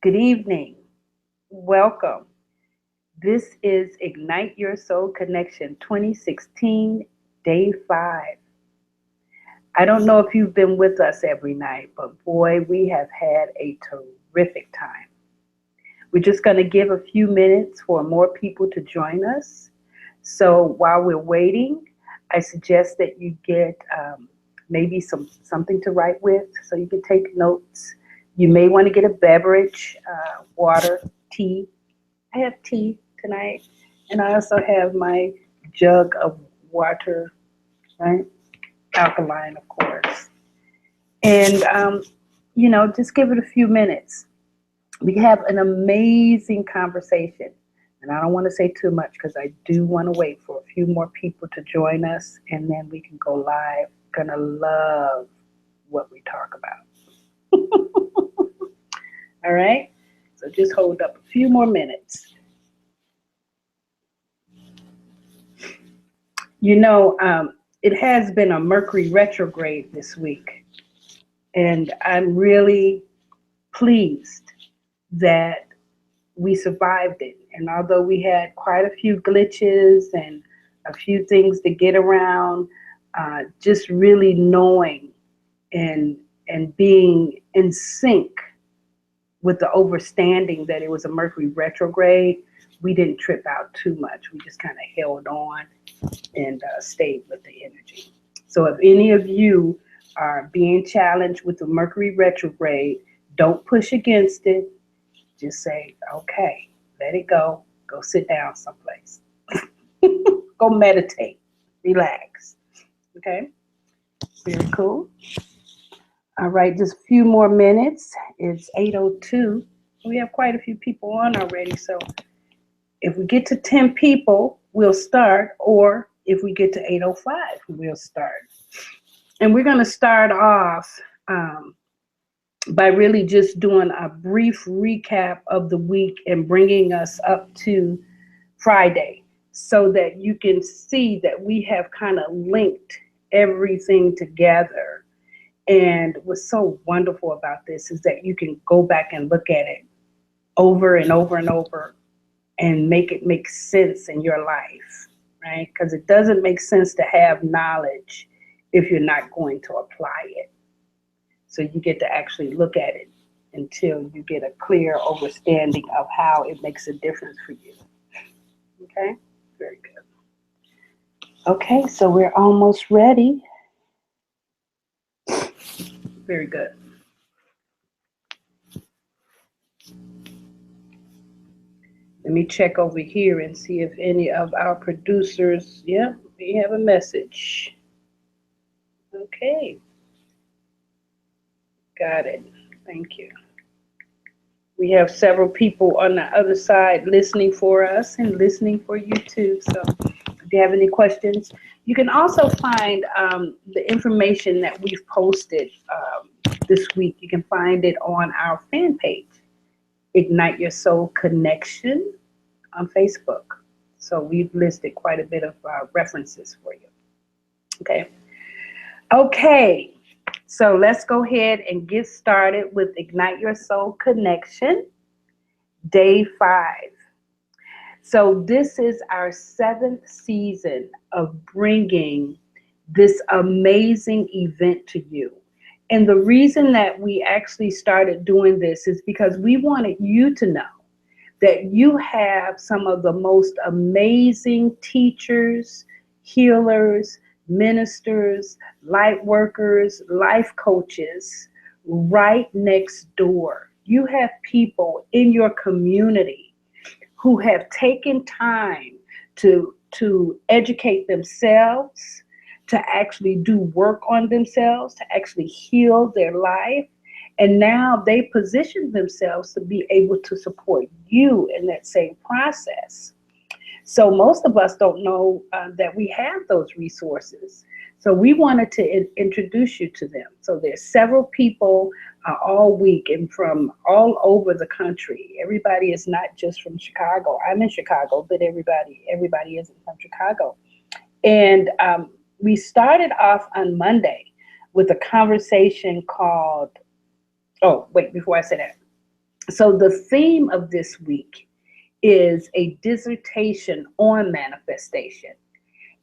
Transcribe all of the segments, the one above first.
Good evening. Welcome. This is Ignite Your Soul Connection 2016, Day 5. I don't know if you've been with us every night, but boy, we have had a terrific time. We're just going to give a few minutes for more people to join us. So while we're waiting, I suggest that you get maybe something to write with so you can take notes. You may want to get a beverage, water, tea. I have tea tonight, and I also have my jug of water, right? Alkaline, of course. And, just give it a few minutes. We have an amazing conversation. And I don't want to say too much because I do want to wait for a few more people to join us, and then we can go live. Gonna love what we talk about. All right? So just hold up a few more minutes. It has been a Mercury retrograde this week, and I'm really pleased that we survived it. And although we had quite a few glitches and a few things to get around, just really knowing and being in sync with the overstanding that it was a Mercury retrograde, we didn't trip out too much. We just kind of held on and stayed with the energy. So if any of you are being challenged with the Mercury retrograde, don't push against it. Just say, okay, let it go. Go sit down someplace. Go meditate. Relax. Okay? Very cool. All right, just a few more minutes. It's 8:02. We have quite a few people on already, so if we get to 10 people, we'll start, or if we get to 8:05, we'll start. And we're going to start off by really just doing a brief recap of the week and bringing us up to Friday so that you can see that we have kind of linked everything together. And what's so wonderful about this is that you can go back and look at it over and over and over and make it make sense in your life, right? Because it doesn't make sense to have knowledge if you're not going to apply it. So you get to actually look at it until you get a clear understanding of how it makes a difference for you. Okay? Very good. Okay, so we're almost ready. Very good. Let me check over here and see if any of our producers, we have a message. Okay. Got it. Thank you. We have several people on the other side listening for us and listening for you too. So if you have any questions, you can also find the information that we've posted this week. You can find it on our fan page, Ignite Your Soul Connection on Facebook. So we've listed quite a bit of references for you. Okay. Okay. So let's go ahead and get started with Ignite Your Soul Connection, Day 5. So this is our 7th season of bringing this amazing event to you. And the reason that we actually started doing this is because we wanted you to know that you have some of the most amazing teachers, healers, ministers, light workers, life coaches right next door. You have people in your community who have taken time to educate themselves, to actually do work on themselves, to actually heal their life. And now they position themselves to be able to support you in that same process. So most of us don't know that we have those resources. So we wanted to introduce you to them. So there's several people all week and from all over the country. Everybody is not just from Chicago. I'm in Chicago, but everybody isn't from Chicago. And we started off on Monday with a conversation called, oh, wait, before I say that. So the theme of this week is a dissertation on manifestation.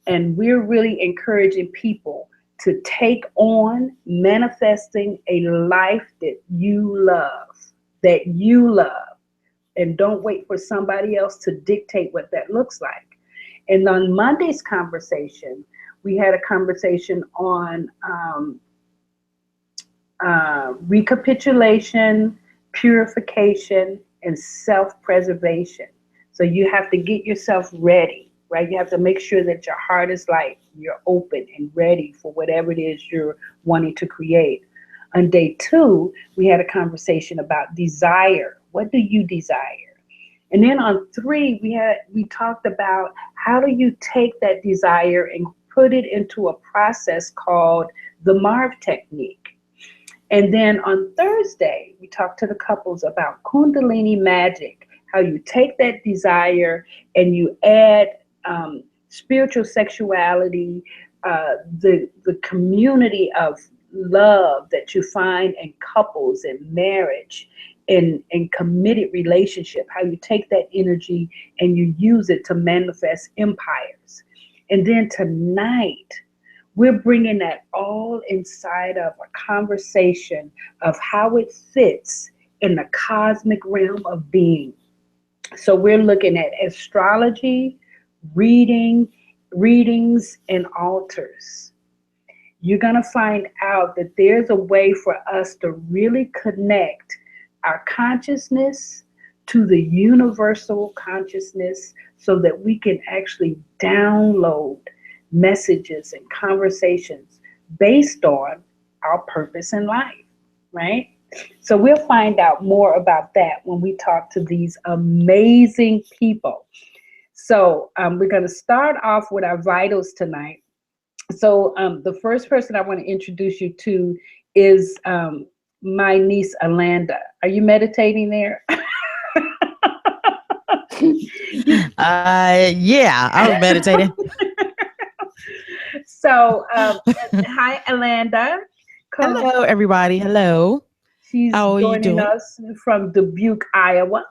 And we're really encouraging people to take on manifesting a life that you love, and don't wait for somebody else to dictate what that looks like. And on Monday's conversation, we had a conversation on recapitulation, purification, and self-preservation. So you have to get yourself ready, right? You have to make sure that your heart is light, you're open and ready for whatever it is you're wanting to create. On day 2, we had a conversation about desire. What do you desire? And then on 3, we talked about how do you take that desire and put it into a process called the Marv technique. And then on Thursday, we talked to the couples about Kundalini magic, how you take that desire and you add spiritual sexuality, the community of love that you find in couples and marriage and committed relationship, how you take that energy and you use it to manifest empires. And then tonight, we're bringing that all inside of a conversation of how it fits in the cosmic realm of being. So we're looking at astrology, readings, and altars. You're going to find out that there's a way for us to really connect our consciousness to the universal consciousness so that we can actually download messages and conversations based on our purpose in life, right? So we'll find out more about that when we talk to these amazing people. So we're going to start off with our vitals tonight. So the first person I want to introduce you to is my niece, Alanda. Are you meditating there? Yeah, I was meditating. So, hi, Alanda. Hello, everybody. Hello. She's How are you joining doing? us from Dubuque, Iowa.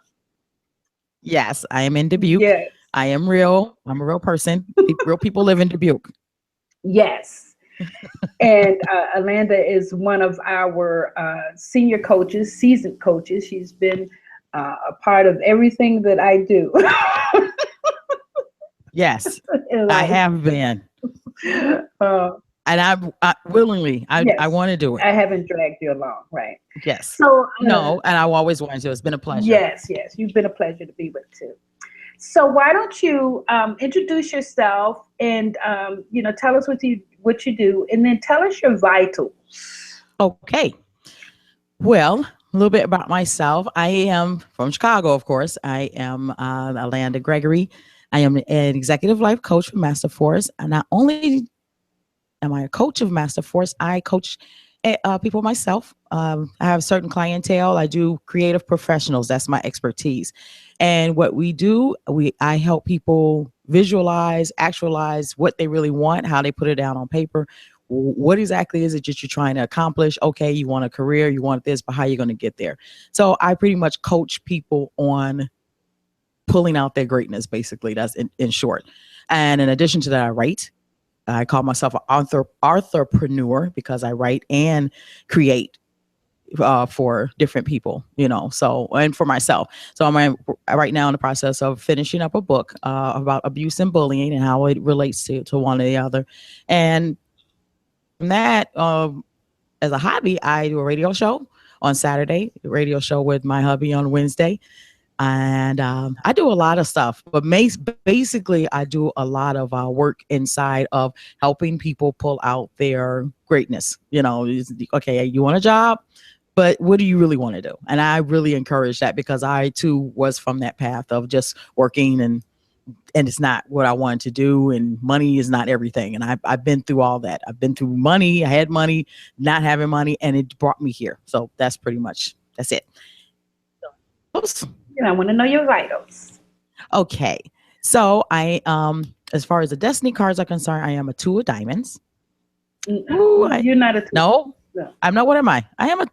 Yes, I am in Dubuque. Yes, I am real. I'm a real person. Real people live in Dubuque. yes. And Alanda is one of our senior coaches, seasoned coaches. She's been a part of everything that I do Yes, in I life. have been. Uh, And I willingly, I yes, want to do it. I haven't dragged you along, right? Yes. So, No, and I always wanted to. It's been a pleasure. yes, you've been a pleasure to be with too. So why don't you introduce yourself and tell us what you do, and then tell us your vitals. Okay. Well, a little bit about myself. I am from Chicago, of course. I am Alanda Gregory. I am an executive life coach for Master Force. And not only am I a coach of Master Force, I coach people myself. I have certain clientele. I do creative professionals. That's my expertise. And what we do, I help people visualize, actualize what they really want, how they put it down on paper. What exactly is it that you're trying to accomplish? Okay, you want a career, you want this, but how are you going to get there? So I pretty much coach people on pulling out their greatness, basically. That's in short. And in addition to that, I write. I call myself an entrepreneur because I write and create for different people, so, and for myself. So I'm right now in the process of finishing up a book about abuse and bullying and how it relates to one or the other. And from that, as a hobby, I do a radio show on Saturday, a radio show with my hubby on Wednesday. And I do a lot of stuff, but basically I do a lot of work inside of helping people pull out their greatness. Okay, you want a job, but what do you really want to do? And I really encourage that because I too was from that path of just working and it's not what I wanted to do, and money is not everything. And I've been through all that. I've been through money. I had money, not having money, and it brought me here. So that's it. I want to know your vitals. Okay. So I as far as the destiny cards are concerned, I am a 2 of diamonds. Ooh, you're not a two. No. No. I'm not. What am I? I am a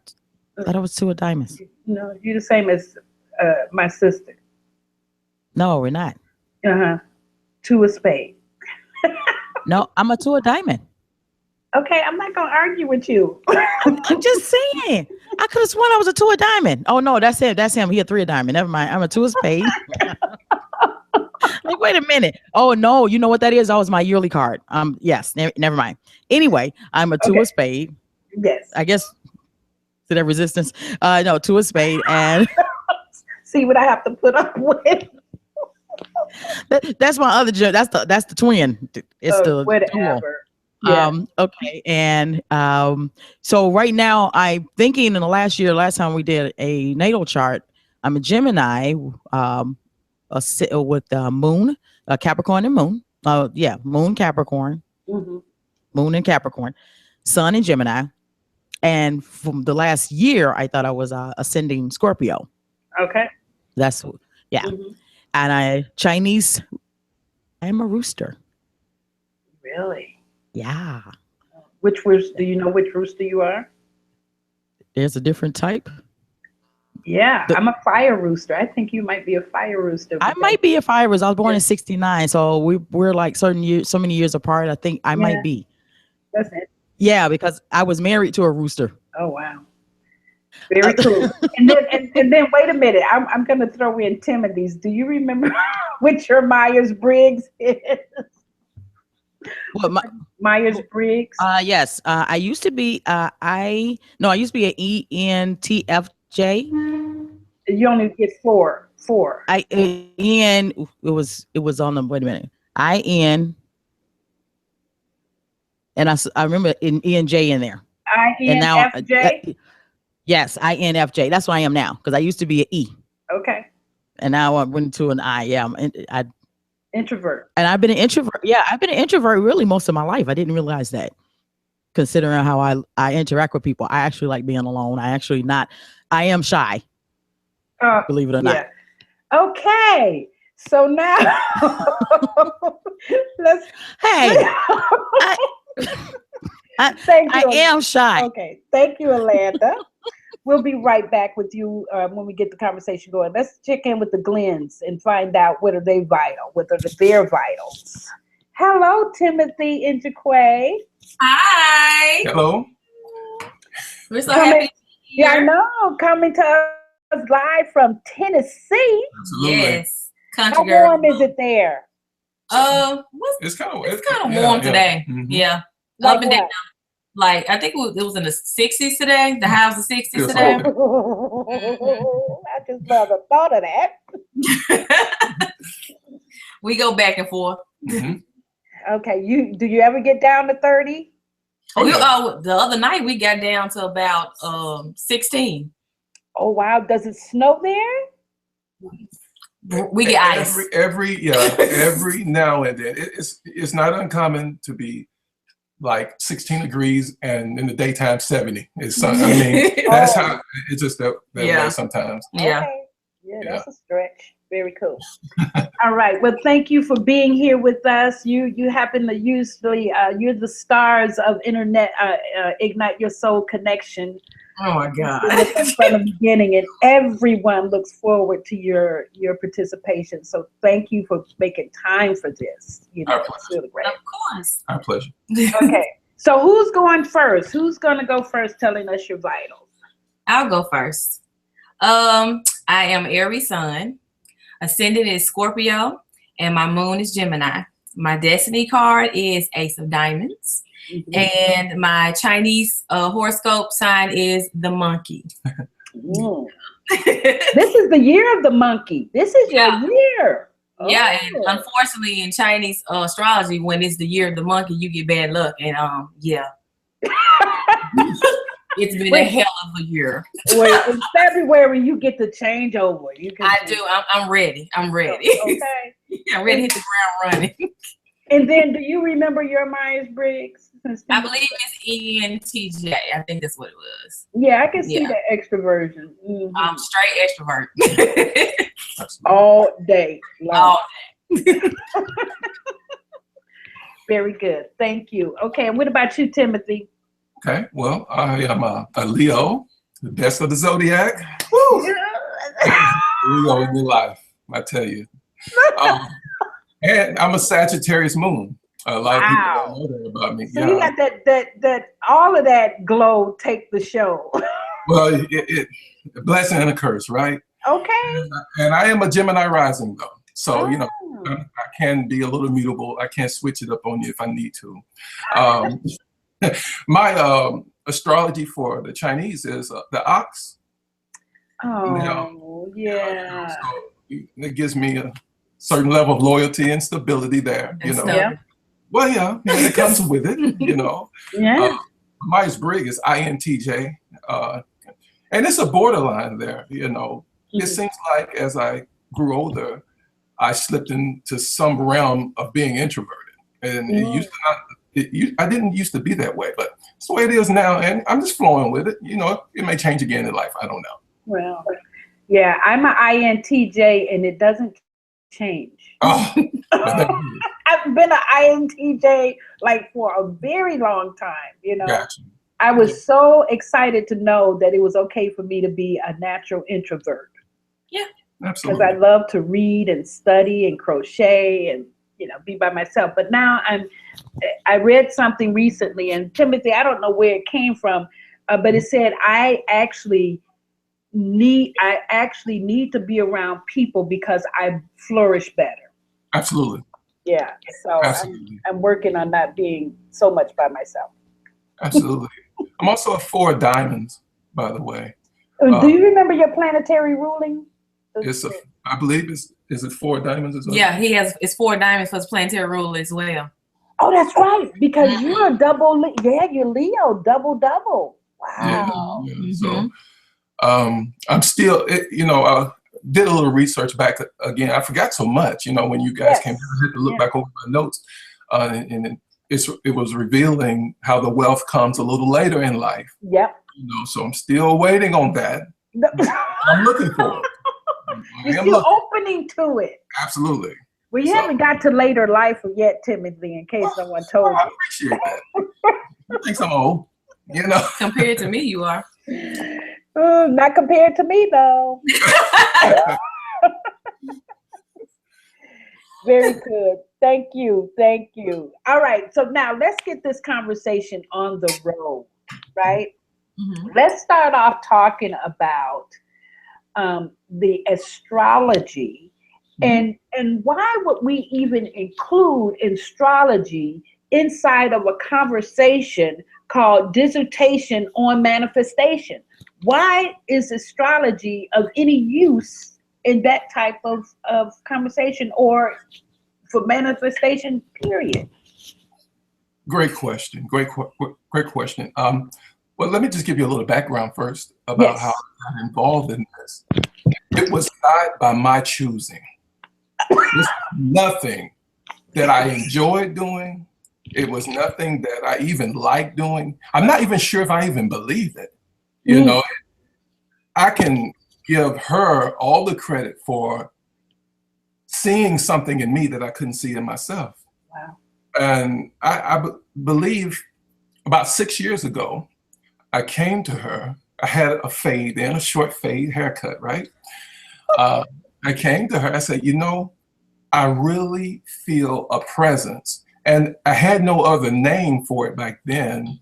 thought I was 2 of diamonds. No, you're the same as my sister. No, we're not. Uh-huh. Two of spade. No, I'm a two of diamond. Okay, I'm not gonna argue with you. I'm just saying. I could have sworn I was a two of diamond. Oh no, that's it. That's him. He a three of diamond. Never mind. I'm a two of spade. Like, wait a minute. Oh no, you know what that is? That was my yearly card. Yes, never mind. Anyway, I'm a two Okay. of spade. Yes. I guess to that resistance. No, two of spade, and See what I have to put up with. that's my other. That's the twin. It's the dual. Whatever. Yeah. Okay. And so right now I'm thinking in the last time we did a natal chart, I'm a Gemini, with moon, Capricorn and moon. Moon Capricorn, Mm-hmm. moon and Capricorn, sun and Gemini. And from the last year, I thought I was ascending Scorpio. Okay. That's, yeah. Mm-hmm. And Chinese, I'm a rooster. Really? Yeah. Which rooster? Do you know which rooster you are? There's a different type. Yeah, I'm a fire rooster. I think you might be a fire rooster. I might be a fire rooster. I was born in '69, so we're like certain years, so many years apart. I think I might be. That's it. Yeah, because I was married to a rooster. Oh wow, very cool. and then wait a minute. I'm going to throw in Timothy's. Do you remember which your Myers Briggs is? What Myers Briggs? Yes. I used to be. I used to be an ENTFJ. You only get four. It was on the, wait a minute. IN, and I remember in ENJ in there. INFJ? Yes, INFJ. That's what I am now, because I used to be an E. Okay. And now I went to an I. Yeah, Introvert. And I've been an introvert. Yeah, I've been an introvert really most of my life. I didn't realize that. Considering how I interact with people, I actually like being alone. I am shy. Believe it or not. Okay. So now let's. Hey, Thank you. I am shy. Okay. Thank you, Alanda. We'll be right back with you when we get the conversation going. Let's check in with the Glens and find out what are they vital, what are their vitals. Hello, Timothy and Jaquay. Hi. Hello. We're so happy. Yeah, I know. Coming to us live from Tennessee. Absolutely. Yes. How Country girl. warm is it there? It's kind of warm today. Mm-hmm. Yeah. Like Up and down. Like, I think it was in the 60s today. The highs of 60s today. I just love the thought of that. We go back and forth. Mm-hmm. Okay, do you ever get down to 30? The other night we got down to about 16. Oh wow, does it snow there? We get ice. Every now and then. It's not uncommon to be like 16 degrees and in the daytime 70. That's how it's just that way sometimes. Yeah. Okay. Yeah, that's a stretch. Very cool. All right. Well, thank you for being here with us. You happen to usually you're the stars of Internet Ignite Your Soul Connection. Oh my God. From the beginning, and everyone looks forward to your participation. So thank you for making time for this. It's really great. Of course. Our pleasure. Okay. So who's going first? Who's going to go first telling us your vitals? I'll go first. I am Aries sun. Ascendant is Scorpio, and my moon is Gemini. My destiny card is Ace of Diamonds. Mm-hmm. And my Chinese horoscope sign is the monkey. This is the year of the monkey. This is your year. Yeah, and unfortunately in Chinese astrology, when it's the year of the monkey, you get bad luck. And it's been a hell of a year. Well, in February, you get to change over. I do. I'm ready. I'm ready. Okay. I'm ready to hit the ground running. And then, do you remember your Myers Briggs? I believe it's ENTJ. I think that's what it was. Yeah, I can see the extroversion. Mm-hmm. I'm straight extrovert. All day long. All day. Very good. Thank you. Okay, and what about you, Timothy? Okay, well, I am a Leo, the best of the zodiac. Woo! Woo! We go in your life, I tell you. And I'm a Sagittarius moon. A lot of people don't know that about me. So you got that all of that glow take the show. Well, a blessing and a curse, right? Okay. And I am a Gemini rising, though. So, you know, I can be a little mutable. I can switch it up on you if I need to. My astrology for the Chinese is the ox. Oh, yeah. So it gives me a certain level of loyalty and stability there, you know. Yeah. Well, yeah, it comes with it, you know. Yeah. Myers-Briggs is INTJ. And it's a borderline there, you know. It seems like as I grew older, I slipped into some realm of being introverted. And it used to not, I didn't used to be that way, but it's the way it is now. And I'm just flowing with it. You know, it may change again in life. I don't know. Well, yeah, I'm an INTJ and it doesn't change. Oh, I've been an INTJ like for a very long time, you know. gotcha. I was so excited to know that it was okay for me to be a natural introvert. Yeah, absolutely. Because I love to read and study and crochet and, you know, be by myself. But now I read something recently, and Timothy, I don't know where it came from, but it said I actually need to be around people because I flourish better. Absolutely. Yeah. So I'm working on not being so much by myself. Absolutely. I'm also a 4 of diamonds, by the way. Do you remember your planetary ruling? I believe is it 4 diamonds as well? Yeah, it's 4 diamonds for his planetary rule as well. Oh, that's right. Because you're a double. Yeah, you're Leo, double. Wow. Yeah. So I'm still, you know, did a little research back again. I forgot so much, you know, when you guys came, I had to look back over my notes, and it was revealing how the wealth comes a little later in life. Yep. You know, so I'm still waiting on that. I'm looking for it. You're still opening to it. Absolutely. Well, you haven't got to later life yet, Timothy, in case no one told you. I appreciate that. You think I'm old, you know? Compared to me, you are. Not compared to me, though. Very good. Thank you. All right. So now let's get this conversation on the road, right? Let's start off talking about the astrology and why would we even include astrology inside of a conversation called dissertation on manifestation? Why is astrology of any use in that type of conversation or for manifestation, period? Great question. Great question. Well, let me just give you a little background first about how I got involved in this. It was not by my choosing. It's nothing that I enjoyed doing. It was nothing that I even liked doing. I'm not even sure if I even believe it. You know, I can give her all the credit for seeing something in me that I couldn't see in myself. Wow. And I believe about 6 years ago, I came to her. I had a fade in, a short fade haircut, right? I came to her. I said, you know, I really feel a presence. And I had no other name for it back then,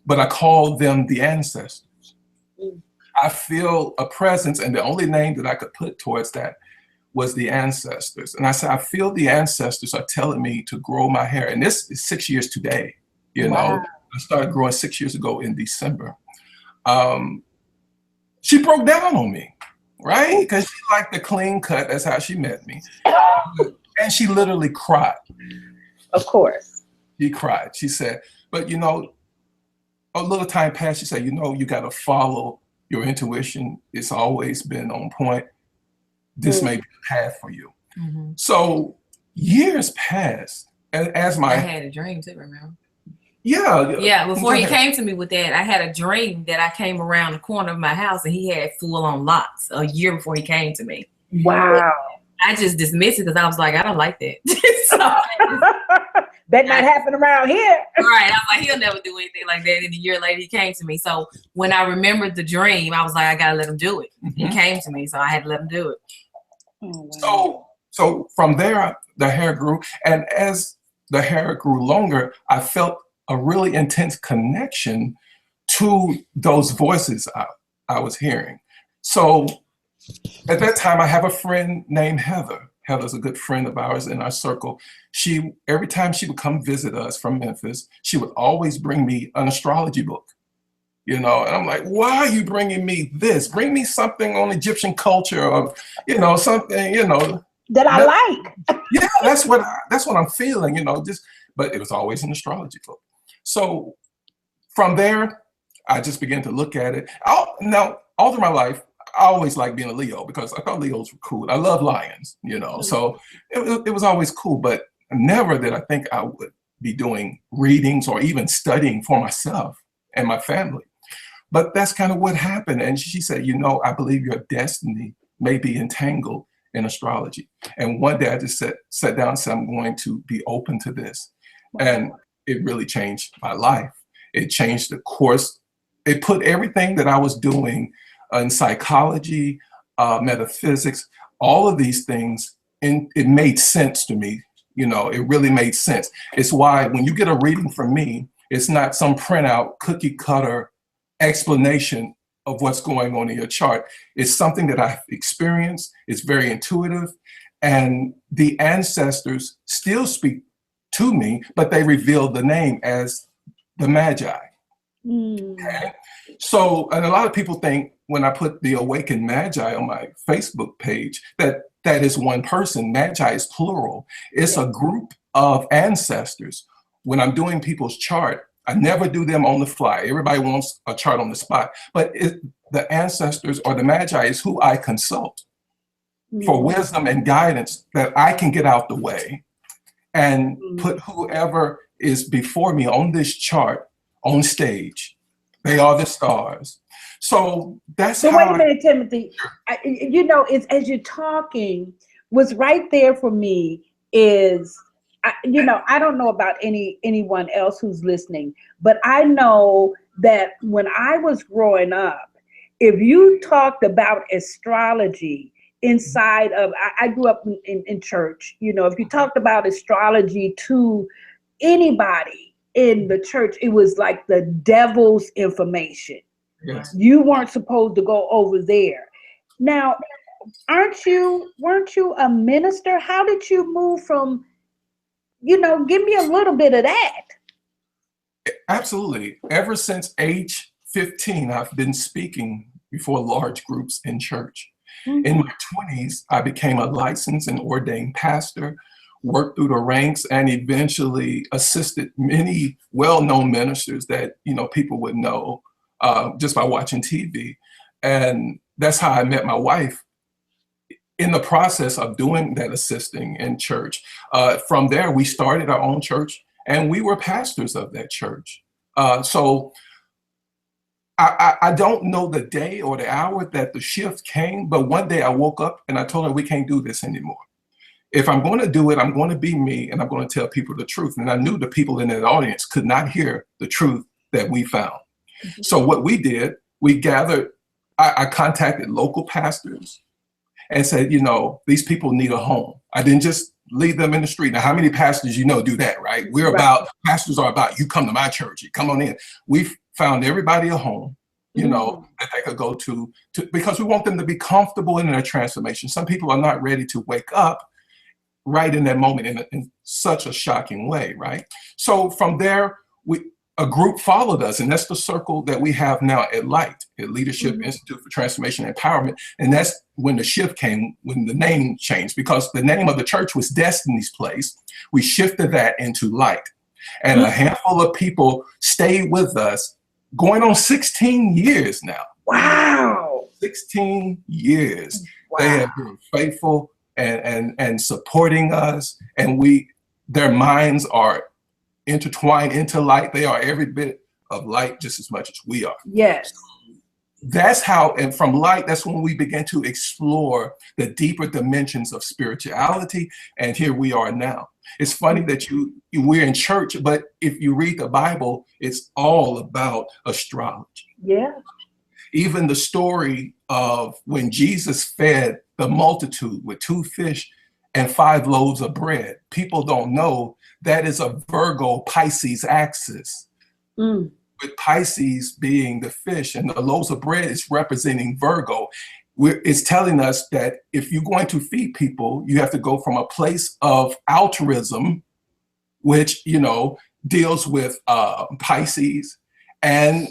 but I called them the ancestors. I feel a presence, and the only name that I could put towards that was the ancestors. And I said, I feel the ancestors are telling me to grow my hair. And this is 6 years today, you know. I started growing 6 years ago in December. She broke down on me, right? Because she liked the clean cut. That's how she met me. And she literally cried. Of course. She cried. She said, but you know, a little time passed. She said, you know, you got to follow your intuition. It's always been on point. This may be the path for you. So years passed. And as I had a dream too, remember? Yeah. Before he came to me with that, I had a dream that I came around the corner of my house and he had full-on locks a year before he came to me. Wow. I just dismissed it because I was like, I don't like that. Bet not happen around here. Right. I was like, he'll never do anything like that. And a year later, he came to me. So when I remembered the dream, I was like, I gotta let him do it. He came to me, so I had to let him do it. Oh, wow. So from there, the hair grew, and as the hair grew longer, I felt a really intense connection to those voices I was hearing. So at that time, I have a friend named Heather. Heather's a good friend of ours in our circle. Every time she would come visit us from Memphis, she would always bring me an astrology book. You know, and I'm like, why are you bringing me this? Bring me something on Egyptian culture, or, you know, something, you know, that I like. Yeah, that's what I'm feeling, you know. But it was always an astrology book. So from there, I just began to look at it. Now, all through my life, I always liked being a Leo because I thought Leos were cool. I love lions, you know. So it was always cool, but never did I think I would be doing readings or even studying for myself and my family. But that's kind of what happened. And she said, you know, I believe your destiny may be entangled in astrology. And one day I just sat down and said, I'm going to be open to this. And it really changed my life. It changed the course. It put everything that I was doing in psychology, metaphysics, all of these things, it made sense to me. You know, it really made sense. It's why when you get a reading from me, it's not some printout, cookie cutter explanation of what's going on in your chart. It's something that I've experienced. It's very intuitive. And the ancestors still speak to me, but they reveal the name as the Magi. Okay? So, and a lot of people think when I put the Awakened Magi on my Facebook page, that is one person. Magi is plural. It's a group of ancestors. When I'm doing people's chart, I never do them on the fly. Everybody wants a chart on the spot, but the ancestors or the Magi is who I consult for wisdom and guidance, that I can get out the way and put whoever is before me on this chart on stage. They are the stars. So that's so how. Wait a minute, Timothy. You know, it's as you're talking, what's right there for me is, you know, I don't know about anyone else who's listening, but I know that when I was growing up, if you talked about astrology inside of, I grew up in church, you know, if you talked about astrology to anybody in the church, it was like the devil's information. Yes. You weren't supposed to go over there. Now, weren't you a minister? How did you move from, you know, give me a little bit of that. Absolutely. Ever since age 15, I've been speaking before large groups in church. In my 20s, I became a licensed and ordained pastor, worked through the ranks, and eventually assisted many well-known ministers that, you know, people would know just by watching TV. And that's how I met my wife in the process of doing that assisting in church. From there, we started our own church, and we were pastors of that church. So I don't know the day or the hour that the shift came, but one day I woke up and I told her, we can't do this anymore. If I'm going to do it, I'm going to be me, and I'm going to tell people the truth. And I knew the people in that audience could not hear the truth that we found. So what we did, we gathered, I contacted local pastors and said, you know, these people need a home. I didn't just leave them in the street. Now, how many pastors you know do that, right? Pastors are about, you come to my church, you come on in. We found everybody a home, you know, that they could go to, because we want them to be comfortable in their transformation. Some people are not ready to wake up right in that moment in such a shocking way, right? So from there, a group followed us, and that's the circle that we have now at Light, at Leadership Institute for Transformation and Empowerment. And that's when the shift came, when the name changed, because the name of the church was Destiny's Place. We shifted that into Light. And a handful of people stayed with us, going on 16 years now. Wow. 16 years. Wow. They have been faithful and supporting us, and their minds are intertwined into light. They are every bit of light just as much as we are. Yes. That's how, and from light, that's when we begin to explore the deeper dimensions of spirituality. And here we are now. It's funny that we're in church, but if you read the Bible, it's all about astrology. Yeah. Even the story of when Jesus fed the multitude with 2 fish and 5 loaves of bread. People don't know that is a Virgo Pisces axis. Mm. With Pisces being the fish and the loaves of bread is representing Virgo. It's telling us that if you're going to feed people, you have to go from a place of altruism, which, deals with Pisces, and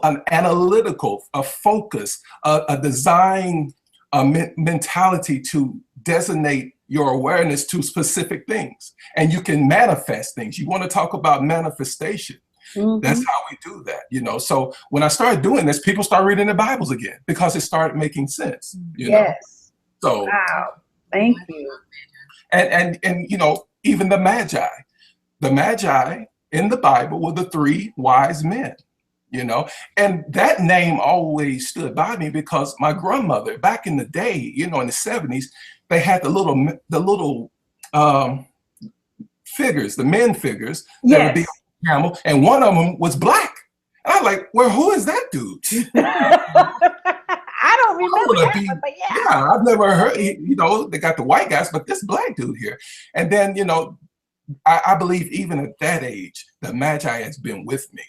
an analytical, a focus, a design mentality to designate your awareness to specific things. And you can manifest things. You want to talk about manifestation. Mm-hmm. That's how we do that, So when I started doing this, people started reading the Bibles again because it started making sense. Yes. So wow. Thank you. And even the Magi. The Magi in the Bible were the 3 wise men. And that name always stood by me because my grandmother back in the day, in the 70s, they had the little figures, the men figures that would be on the camel, and one of them was black. And I'm like, well, who is that dude? I don't remember that, but yeah, I've never heard, they got the white guys, but this black dude here. And then, I believe even at that age, the Magi has been with me.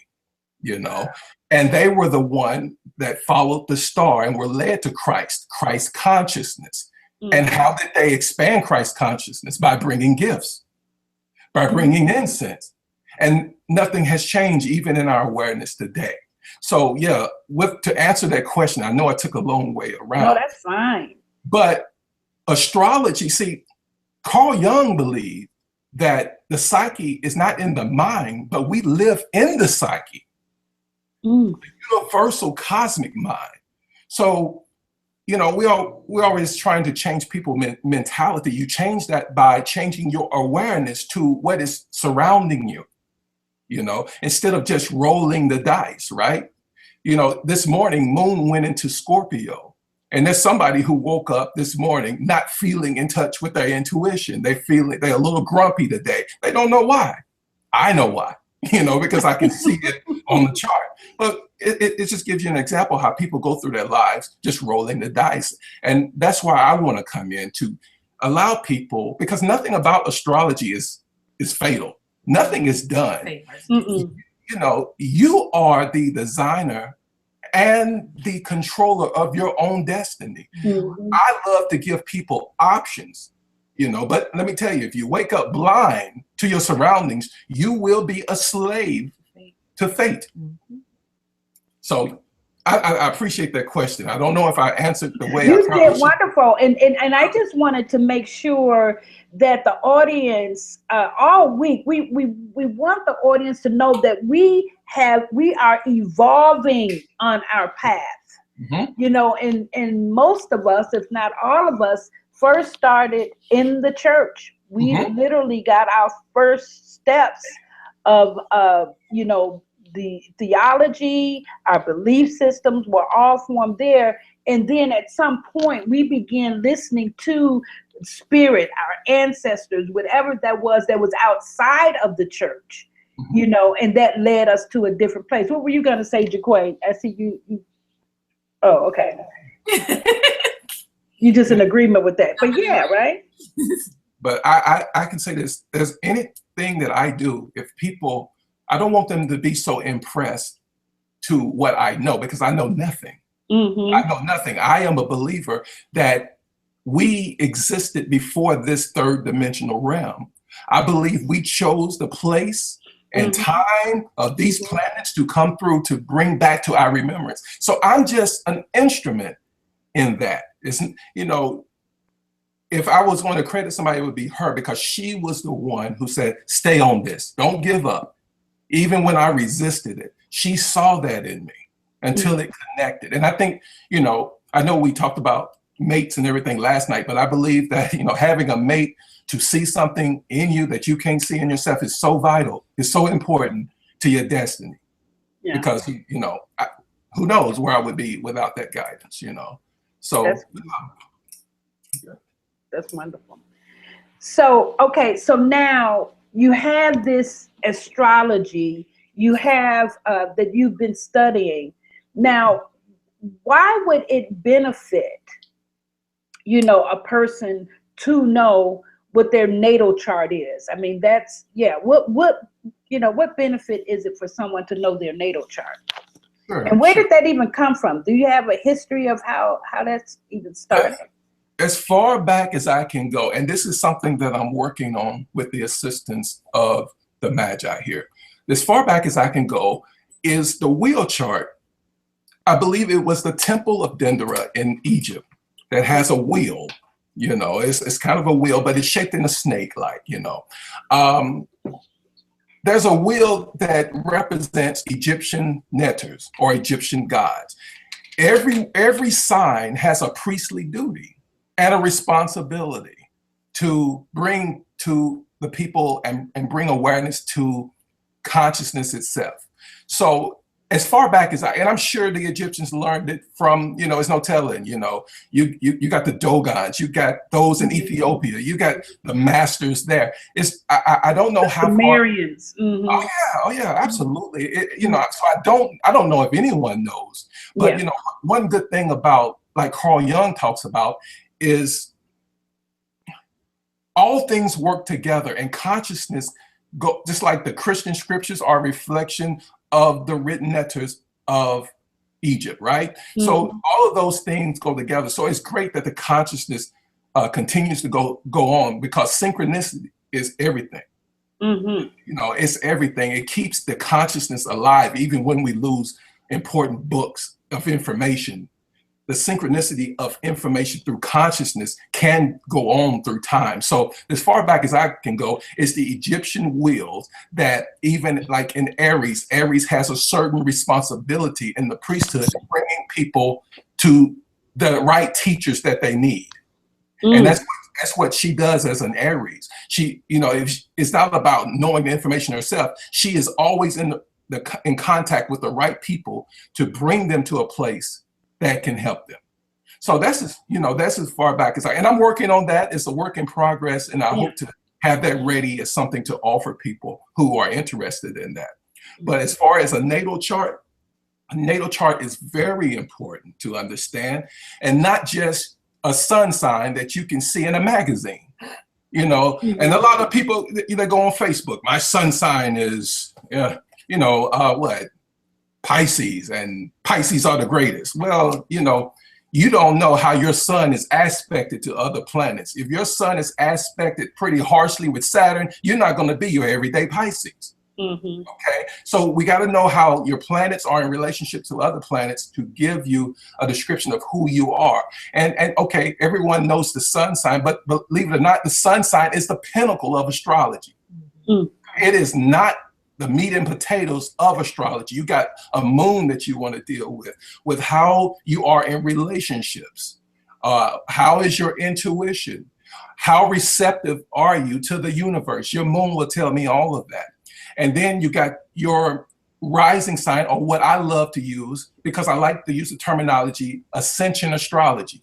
And they were the one that followed the star and were led to Christ consciousness. Mm-hmm. And how did they expand Christ consciousness? By bringing gifts, by bringing incense. And nothing has changed even in our awareness today. So yeah, to answer that question, I know I took a long way around. No, that's fine. But astrology, see, Carl Jung believed that the psyche is not in the mind, but we live in the psyche. The universal cosmic mind. So, we're always trying to change people's mentality. You change that by changing your awareness to what is surrounding you, instead of just rolling the dice, right? This morning, Moon went into Scorpio. And there's somebody who woke up this morning not feeling in touch with their intuition. They're a little grumpy today. They don't know why. I know why. Because I can see it on the chart. But it just gives you an example how people go through their lives just rolling the dice. And that's why I want to come in to allow people, because nothing about astrology is fatal. Nothing is done. You are the designer and the controller of your own destiny. Mm-hmm. I love to give people options. But let me tell you, if you wake up blind to your surroundings, you will be a slave to fate. Mm-hmm. So I appreciate that question. I don't know if I answered the way you did. Wonderful. And I just wanted to make sure that the audience, all week, we want the audience to know that we are evolving on our path. Mm-hmm. And most of us, if not all of us, first started in the church. We mm-hmm. literally got our first steps of, the theology, our belief systems were all formed there. And then at some point we began listening to spirit, our ancestors, whatever that was outside of the church, mm-hmm. And that led us to a different place. What were you going to say, Jaquay? I see you. Oh, okay. You just in agreement with that, but yeah, right? But I can say this, there's anything that I do, if people, I don't want them to be so impressed to what I know, because I know nothing. Mm-hmm. I know nothing. I am a believer that we existed before this third dimensional realm. I believe we chose the place and mm-hmm. time of these planets to come through to bring back to our remembrance. So I'm just an instrument in that. It's, if I was going to credit somebody, it would be her, because she was the one who said, stay on this, don't give up. Even when I resisted it, she saw that in me until it connected. And I think, I know we talked about mates and everything last night, but I believe that, having a mate to see something in you that you can't see in yourself is so vital. It's so important to your destiny. Yeah. Because, who knows where I would be without that guidance, So that's wonderful. So, okay, so now you have this astrology, you have that you've been studying. Now, why would it benefit, a person to know what their natal chart is? I mean, that's, yeah, what benefit is it for someone to know their natal chart? Sure, And where sure. did that even come from? Do you have a history of how that's even started? As far back as I can go, and this is something that I'm working on with the assistance of the Magi here. As far back as I can go is the wheel chart. I believe it was the Temple of Dendera in Egypt that has a wheel. It's kind of a wheel, but it's shaped in a snake, there's a wheel that represents Egyptian netters or Egyptian gods. Every sign has a priestly duty and a responsibility to bring to the people and bring awareness to consciousness itself. So as far back as and I'm sure the Egyptians learned it from, it's no telling, you got the Dogons, you got those in Ethiopia, you got the masters there. I don't know how Sumerians. far. Mm-hmm. Oh yeah, absolutely. So I don't know if anyone knows, but one good thing about, like Carl Jung talks about, is all things work together, and consciousness just like the Christian scriptures are a reflection of the written letters of Egypt, right? Mm-hmm. So all of those things go together. So it's great that the consciousness continues to go on, because synchronicity is everything. Mm-hmm. It's everything. It keeps the consciousness alive, even when we lose important books of information. The synchronicity of information through consciousness can go on through time. So as far back as I can go, it's the Egyptian wheels that, even like in Aries has a certain responsibility in the priesthood, bringing people to the right teachers that they need. And that's what she does as an Aries. She, it's not about knowing the information herself. She is always in contact with the right people to bring them to a place that can help them. So that's as far back as and I'm working on that. It's a work in progress, and I hope to have that ready as something to offer people who are interested in that. But as far as a natal chart is very important to understand, and not just a sun sign that you can see in a magazine. And a lot of people, they go on Facebook. My sun sign is, what? Pisces, and Pisces are the greatest. Well, you don't know how your sun is aspected to other planets. If your sun is aspected pretty harshly with Saturn, you're not going to be your everyday Pisces. Mm-hmm. Okay, so we got to know how your planets are in relationship to other planets to give you a description of who you are. And okay, everyone knows the sun sign, but believe it or not, the sun sign is the pinnacle of astrology. Mm-hmm. It is not the meat and potatoes of astrology. You got a moon that you want to deal with how you are in relationships. How is your intuition? How receptive are you to the universe? Your moon will tell me all of that. And then you got your rising sign, or what I love to use, because I like to use the terminology, ascension astrology.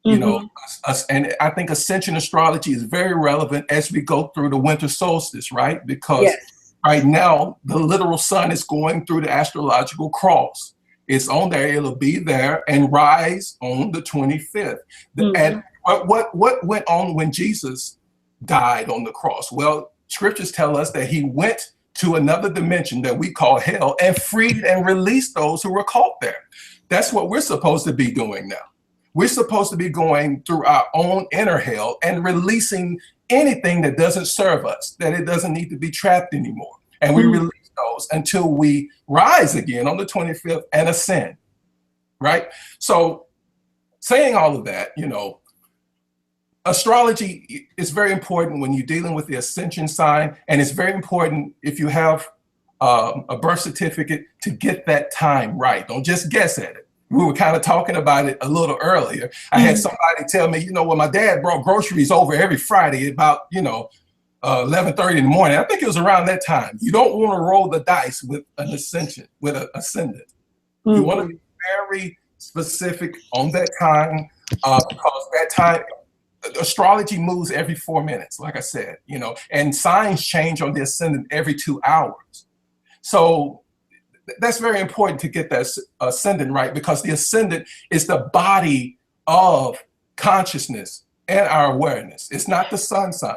Mm-hmm. And I think ascension astrology is very relevant as we go through the winter solstice, right? Because right now, the literal sun is going through the astrological cross. It's on there. It'll be there and rise on the 25th. Mm-hmm. And what went on when Jesus died on the cross? Well, scriptures tell us that he went to another dimension that we call hell and freed and released those who were caught there. That's what we're supposed to be doing now. We're supposed to be going through our own inner hell and releasing anything that doesn't serve us, that it doesn't need to be trapped anymore. And we release those until we rise again on the 25th and ascend, right? So saying all of that, astrology is very important when you're dealing with the ascension sign, and it's very important if you have a birth certificate to get that time right. Don't just guess at it. We were kind of talking about it a little earlier. I had somebody tell me, when my dad brought groceries over every Friday about, 11:30 in the morning. I think it was around that time. You don't want to roll the dice with an ascendant. Mm-hmm. You want to be very specific on that time, because that time, astrology moves every 4 minutes, like I said, you know, and signs change on the ascendant every 2 hours. So that's very important to get that ascendant right, because the ascendant is the body of consciousness and our awareness. It's not the sun sign.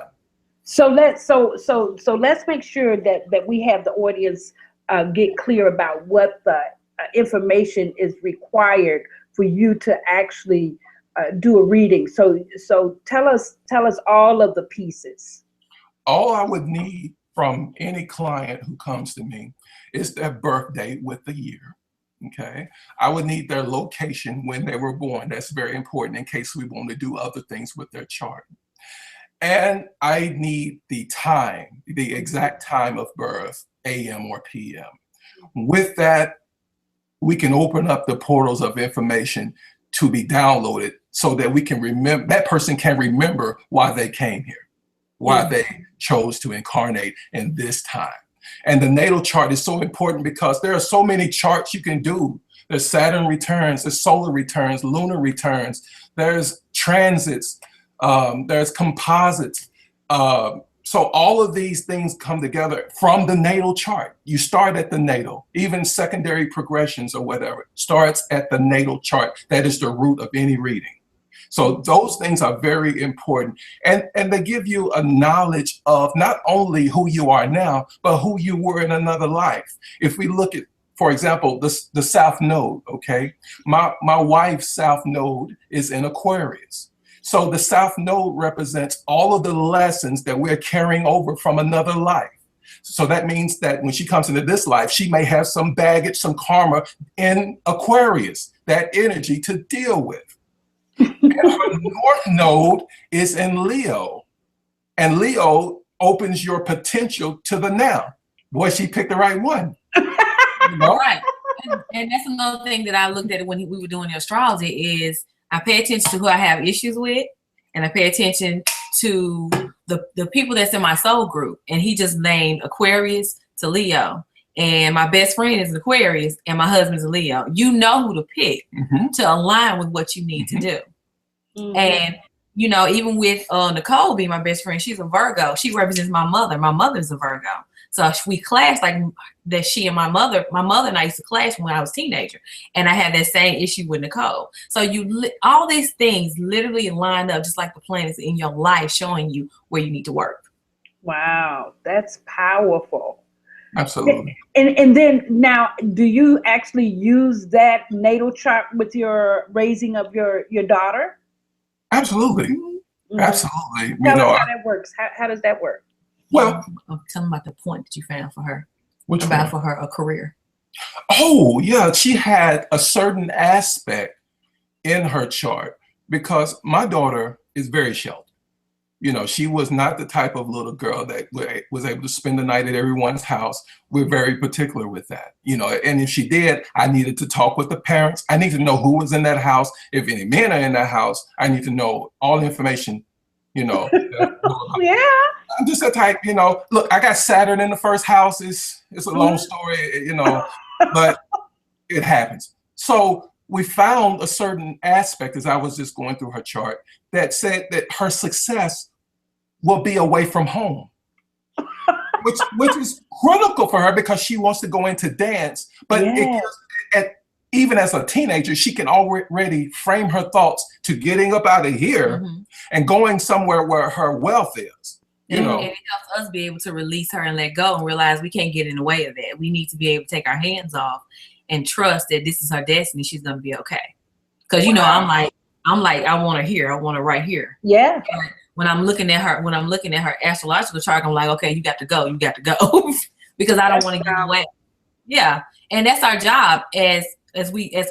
So let's make sure that we have the audience get clear about what the information is required for you to actually do a reading. So tell us all of the pieces. All I would need from any client who comes to me is their birth date with the year. Okay, I would need their location when they were born. That's very important in case we want to do other things with their chart. And I need the time, the exact time of birth, AM or PM. With that, we can open up the portals of information to be downloaded so that we can remember, that person can remember why they came here, why they chose to incarnate in this time. And the natal chart is so important because there are so many charts you can do. There's Saturn returns, there's solar returns, lunar returns, there's transits, there's composites. So all of these things come together from the natal chart. You start at the natal, even secondary progressions or whatever starts at the natal chart. That is the root of any reading. So those things are very important. And they give you a knowledge of not only who you are now, but who you were in another life. If we look at, for example, the South Node, okay? My wife's South Node is in Aquarius. So the South Node represents all of the lessons that we're carrying over from another life. So that means that when she comes into this life, she may have some baggage, some karma in Aquarius, that energy to deal with. And her North Node is in Leo. And Leo opens your potential to the now. Boy, she picked the right one. You know? Right. And that's another thing that I looked at when we were doing the astrology is I pay attention to who I have issues with, and I pay attention to the people that's in my soul group. And he just named Aquarius to Leo. And my best friend is an Aquarius, and my husband's a Leo. You know who to pick to align with what you need to do. And, you know, even with Nicole being my best friend, she's a Virgo. She represents my mother. My mother's a Virgo. So we clashed like that. She and my mother and I used to clash when I was a teenager. And I had that same issue with Nicole. So all these things literally lined up just like the planets in your life showing you where you need to work. Wow, that's powerful. Absolutely. And then now, do you actually use that natal chart with your raising of your daughter? Absolutely. Absolutely. Tell us how that works. How does that work? Well, tell them about the point that you found for her. Which about one? For her a career. Oh, yeah. She had a certain aspect in her chart because my daughter is very sheltered. You know, she was not the type of little girl that was able to spend the night at everyone's house. We're very particular with that, you know, and if she did, I needed to talk with the parents. I need to know who was in that house. If any men are in that house, I need to know all the information, you know. Yeah. I'm just that type, you know, look, I got Saturn in the first house. It's a long story, you know, but it happens. So we found a certain aspect as I was just going through her chart that said that her success will be away from home, which is critical for her because she wants to go into dance. But even as a teenager, she can already frame her thoughts to getting up out of here and going somewhere where her wealth is. You know, and it helps us be able to release her and let go and realize we can't get in the way of that. We need to be able to take our hands off and trust that this is her destiny. She's gonna be okay. Because you know, I'm like, I want her here. I want her right here. Yeah. And when I'm looking at her astrological chart, I'm like, okay, you got to go. You got to go because I don't want to get in the way. Yeah, and that's our job as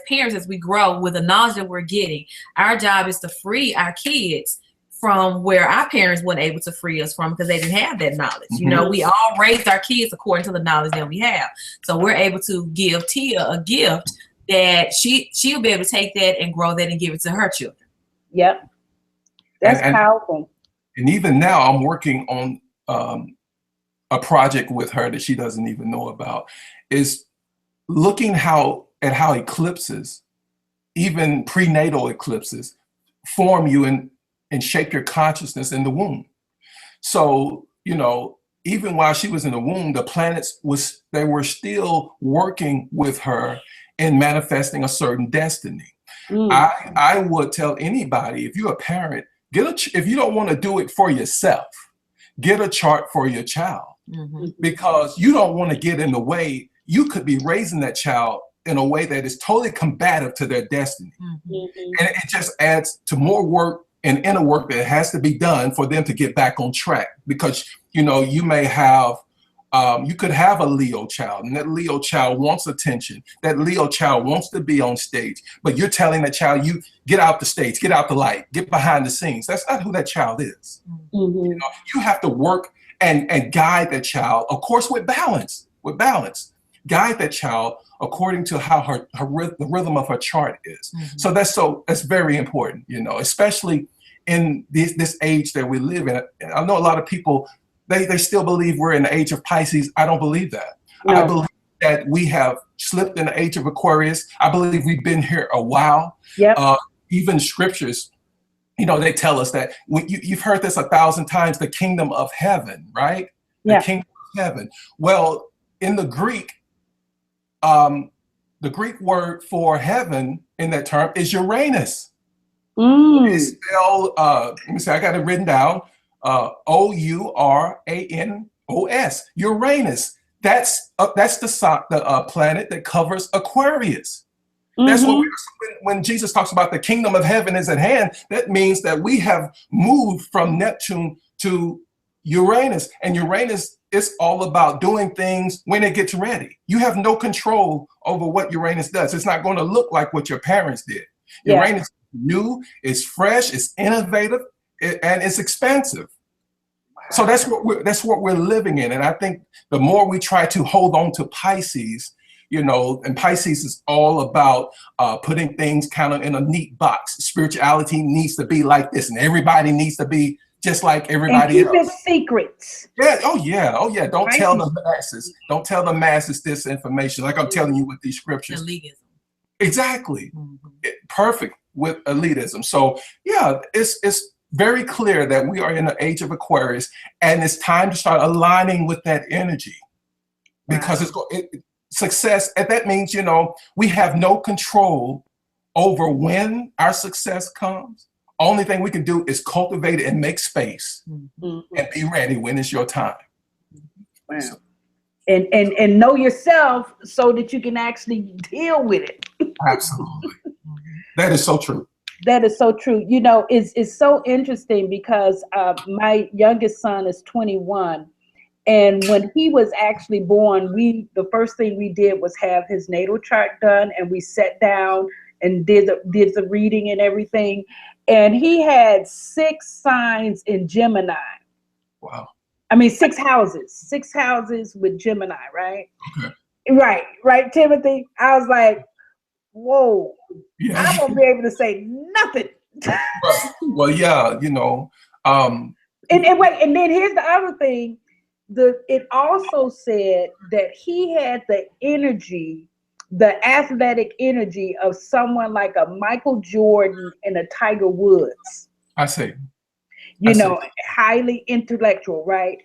parents, as we grow with the knowledge that we're getting. Our job is to free our kids from where our parents weren't able to free us from because they didn't have that knowledge. You know, we all raised our kids according to the knowledge that we have. So we're able to give Tia a gift that she'll be able to take that and grow that and give it to her children. Yep. That's powerful. And even now I'm working on a project with her that she doesn't even know about, is looking at how eclipses, even prenatal eclipses, form you and shape your consciousness in the womb. So, you know, even while she was in the womb, the planets they were still working with her in manifesting a certain destiny. I would tell anybody, if you're a parent, if you don't want to do it for yourself, get a chart for your child, because you don't want to get in the way. You could be raising that child in a way that is totally combative to their destiny. And it just adds to more work and inner work that has to be done for them to get back on track. Because, you know, you may have, you could have a Leo child, and that Leo child wants attention. That Leo child wants to be on stage, but you're telling that child, you get out the stage, get out the light, get behind the scenes. That's not who that child is. You know, you have to work and guide that child, of course, with balance, guide that child according to how the rhythm of her chart is. So that's very important, you know, especially in this age that we live in. I know a lot of people, they still believe we're in the age of Pisces. I don't believe that. No. I believe that we have slipped in the age of Aquarius. I believe we've been here a while. Even scriptures, you know, they tell us that you've heard this 1,000 times, the kingdom of heaven, right? The kingdom of heaven. Well, in the Greek word for heaven in that term is Uranus. It's spelled, let me see, I got it written down, Ouranos, Uranus. That's the planet that covers Aquarius. That's what when Jesus talks about the kingdom of heaven is at hand, that means that we have moved from Neptune to Uranus, and Uranus is all about doing things when it gets ready. You have no control over what Uranus does. It's not going to look like what your parents did. Uranus is new, it's fresh, it's innovative, and it's expansive. So that's what we're living in. And I think the more we try to hold on to Pisces, you know, and Pisces is all about putting things kind of in a neat box. Spirituality needs to be like this, and everybody needs to be just like everybody else. And keep it secrets. Oh yeah. Don't tell the masses. Don't tell the masses this information, like I'm telling you with these scriptures. Elitism. Exactly. Perfect with elitism. So yeah, it's very clear that we are in the age of Aquarius, and it's time to start aligning with that energy, because success, and that means, you know, we have no control over when our success comes. Only thing we can do is cultivate it and make space and be ready when it's your time. Wow. So, and know yourself so that you can actually deal with it. Absolutely. That is so true. That is so true. You know, it's so interesting because my youngest son is 21. And when he was actually born, the first thing we did was have his natal chart done, and we sat down and did the reading and everything. And he had 6 signs in Gemini. Wow. I mean, 6 houses with Gemini, right? Okay. Right, Timothy? I was like, whoa, I won't be able to say nothing. Well, yeah, you know. And then here's the other thing. It also said that he had the energy, the athletic energy of someone like a Michael Jordan and a Tiger Woods. I see. You know, highly intellectual, right?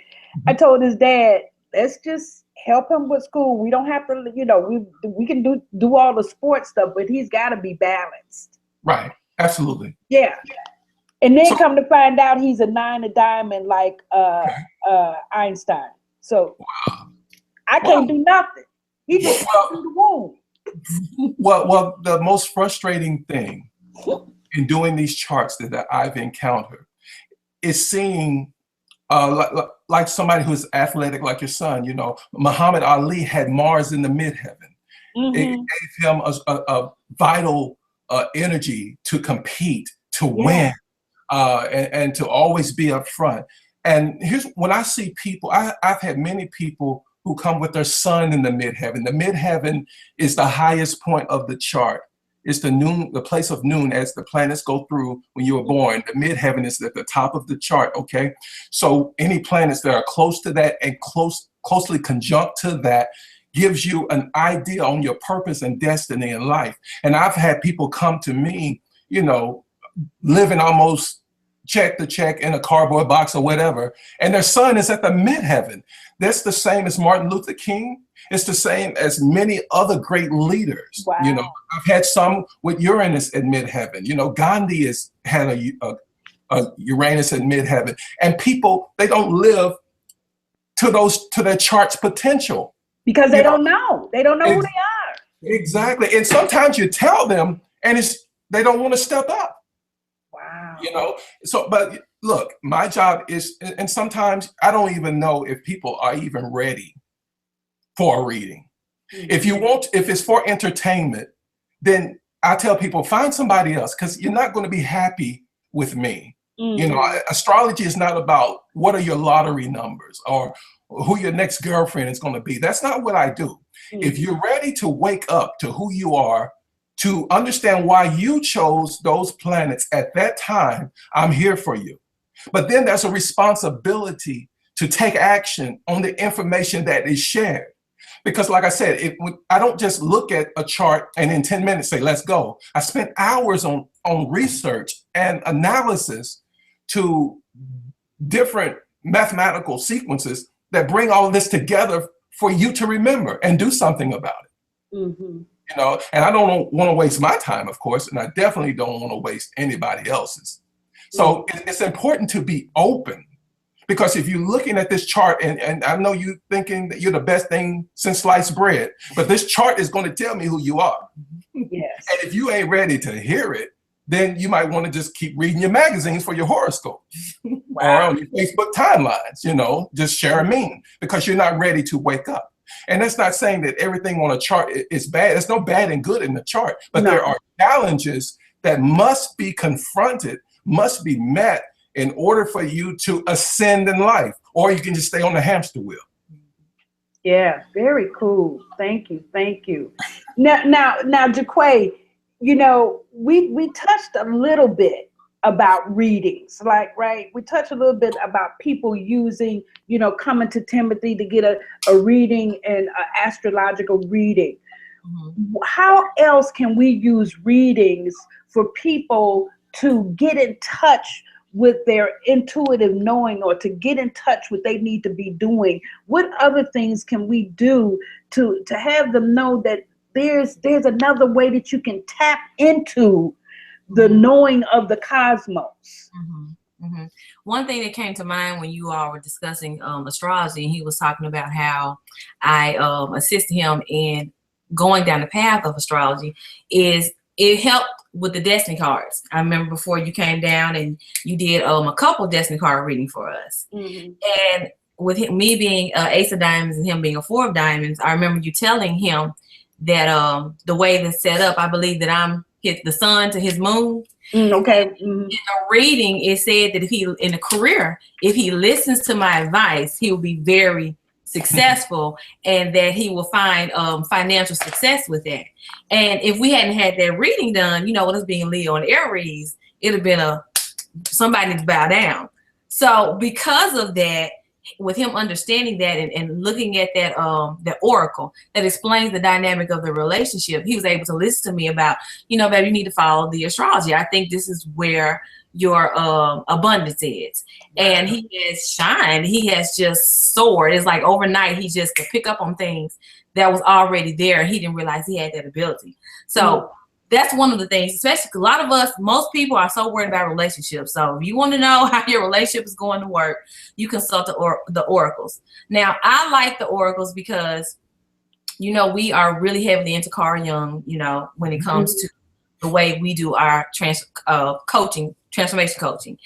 I told his dad, let's just help him with school. We don't have to, you know, we can do all the sports stuff, but he's got to be balanced. Right. Absolutely. Yeah. And then come to find out he's a 9 of diamond like Einstein. So I can't do nothing. He just through the womb. Well, the most frustrating thing in doing these charts that I've encountered is seeing like somebody who's athletic like your son. You know, Muhammad Ali had Mars in the midheaven. It gave him a vital energy to compete, to win, and to always be up front. And here's when I see people, I've had many people who come with their sun in the midheaven. The midheaven is the highest point of the chart. It's the place of noon as the planets go through when you were born. The midheaven is at the top of the chart, okay? So any planets that are close to that and closely conjunct to that gives you an idea on your purpose and destiny in life. And I've had people come to me, you know, living almost check the check in a cardboard box or whatever, and their son is at the midheaven. That's the same as Martin Luther King. It's the same as many other great leaders. Wow. You know, I've had some with Uranus at midheaven. You know, Gandhi had a Uranus at midheaven, and people, they don't live to their chart's potential because they don't know. They don't know who they are. Exactly. And sometimes you tell them, and they don't want to step up. Wow. You know, so, but look, my job is, and sometimes I don't even know if people are even ready for a reading. Mm-hmm. If it's for entertainment, then I tell people, find somebody else, because you're not going to be happy with me. Mm-hmm. You know, astrology is not about what are your lottery numbers or who your next girlfriend is going to be. That's not what I do. Mm-hmm. If you're ready to wake up to who you are, to understand why you chose those planets at that time, I'm here for you. But then there's a responsibility to take action on the information that is shared. Because like I said, I don't just look at a chart and in 10 minutes say, let's go. I spent hours on research and analysis to different mathematical sequences that bring all of this together for you to remember and do something about it. Mm-hmm. You know, and I don't want to waste my time, of course, and I definitely don't want to waste anybody else's. So it's important to be open, because if you're looking at this chart, and I know you thinking that you're the best thing since sliced bread, but this chart is going to tell me who you are. Yes. And if you ain't ready to hear it, then you might want to just keep reading your magazines for your horoscope. Wow. Or on your Facebook timelines, you know, just share a meme, because you're not ready to wake up. And that's not saying that everything on a chart is bad. There's no bad and good in the chart, but there are challenges that must be confronted, must be met in order for you to ascend in life, or you can just stay on the hamster wheel. Yeah, very cool. Thank you. Thank you. Now, Jaquay, you know, we touched a little bit about readings, right? We touched a little bit about people using, you know, coming to Timothy to get a reading and an astrological reading. Mm-hmm. How else can we use readings for people to get in touch with their intuitive knowing, or to get in touch with what they need to be doing? What other things can we do to have them know that there's another way that you can tap into the knowing of the cosmos? Mm-hmm. Mm-hmm. One thing that came to mind when you all were discussing astrology, and he was talking about how I assisted him in going down the path of astrology, is it helped with the destiny cards. I remember before you came down and you did a couple destiny card reading for us. Mm-hmm. And with me being Ace of Diamonds and him being a Four of Diamonds, I remember you telling him that the way that's set up, I believe that I'm the sun to his moon. Okay. Mm-hmm. In the reading, it said that in a career, if he listens to my advice, he will be very successful, and that he will find financial success with that. And if we hadn't had that reading done, you know, with us being Leo and Aries, it'd have been somebody to bow down. So because of that, with him understanding that and looking at that the oracle that explains the dynamic of the relationship, he was able to listen to me about, you know, baby, you need to follow the astrology. I think this is where your abundance is. And he has shined. He has just soared. It's like overnight he just could pick up on things that was already there, and he didn't realize he had that ability. So that's one of the things, especially because a lot of us, most people are so worried about relationships. So if you want to know how your relationship is going to work, you consult the oracles. Now, I like the oracles because, you know, we are really heavily into Carl Jung, you know, when it comes to the way we do our transformation coaching.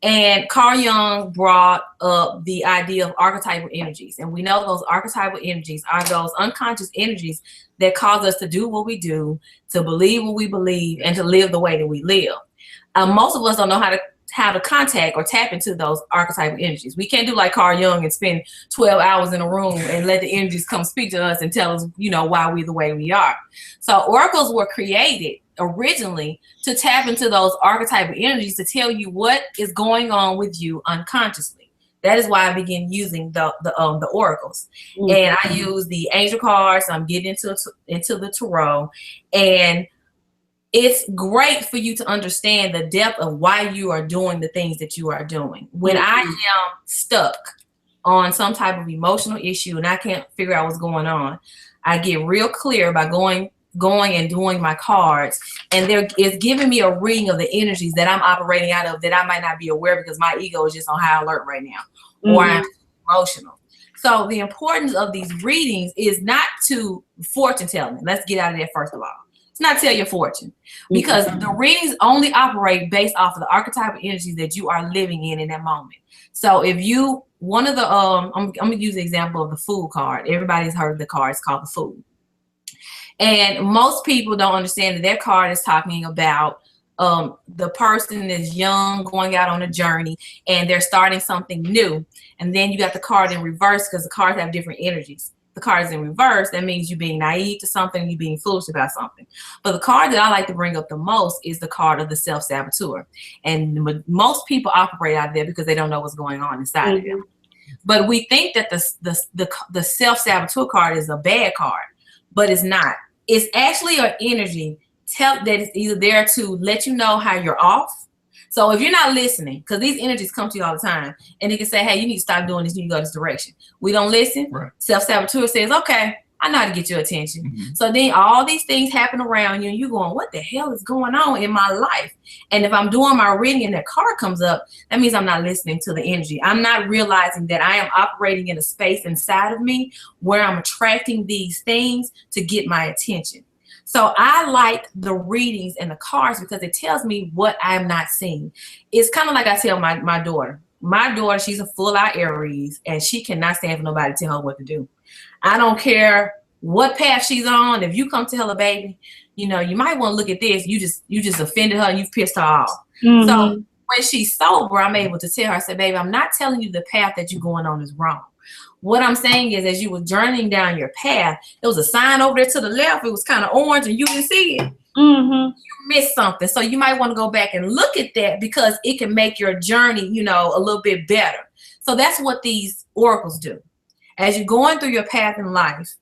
And Carl Jung brought up the idea of archetypal energies. And we know those archetypal energies are those unconscious energies that cause us to do what we do, to believe what we believe, and to live the way that we live. Most of us don't know how to contact or tap into those archetypal energies. We can't do like Carl Jung and spend 12 hours in a room and let the energies come speak to us and tell us, you know, why we're the way we are. So oracles were created originally to tap into those archetypal energies to tell you what is going on with you unconsciously. That is why I began using the oracles. Mm-hmm. And I use the angel cards. I'm getting into the tarot, and it's great for you to understand the depth of why you are doing the things that you are doing. When I am stuck on some type of emotional issue and I can't figure out what's going on, I get real clear by going and doing my cards, and it's giving me a reading of the energies that I'm operating out of that I might not be aware because my ego is just on high alert right now, or I'm emotional. So the importance of these readings is not to fortune telling. Let's get out of that first of all. It's not tell your fortune, because the readings only operate based off of the archetypal energies that you are living in that moment. So if you, one of the, I'm gonna use the example of the Fool card. Everybody's heard of the card. It's called the Fool. And most people don't understand that that card is talking about the person is young, going out on a journey, and they're starting something new. And then you got the card in reverse, because the cards have different energies. The card is in reverse. That means you being naive to something, you being foolish about something. But the card that I like to bring up the most is the card of the self-saboteur. And most people operate out there because they don't know what's going on inside of them. But we think that the self-saboteur card is a bad card, but it's not. It's actually an energy that is either there to let you know how you're off. So if you're not listening, because these energies come to you all the time, and they can say, hey, you need to stop doing this, you need to go this direction. We don't listen. Right. Self-saboteur says, okay, I know how to get your attention. So then all these things happen around you, and you're going, what the hell is going on in my life? And if I'm doing my reading and that card comes up, that means I'm not listening to the energy. I'm not realizing that I am operating in a space inside of me where I'm attracting these things to get my attention. So I like the readings and the cards because it tells me what I'm not seeing. It's kind of like I tell my daughter. My daughter, she's a full-out Aries, and she cannot stand for nobody to tell her what to do. I don't care what path she's on. If you come tell her, baby, you know, you might want to look at this. You just offended her and you've pissed her off. So when she's sober, I'm able to tell her, I said, baby, I'm not telling you the path that you're going on is wrong. What I'm saying is, as you were journeying down your path, there was a sign over there to the left. It was kind of orange and you didn't see it. You missed something. So you might want to go back and look at that, because it can make your journey, you know, a little bit better. So that's what these oracles do. As you're going through your path in life,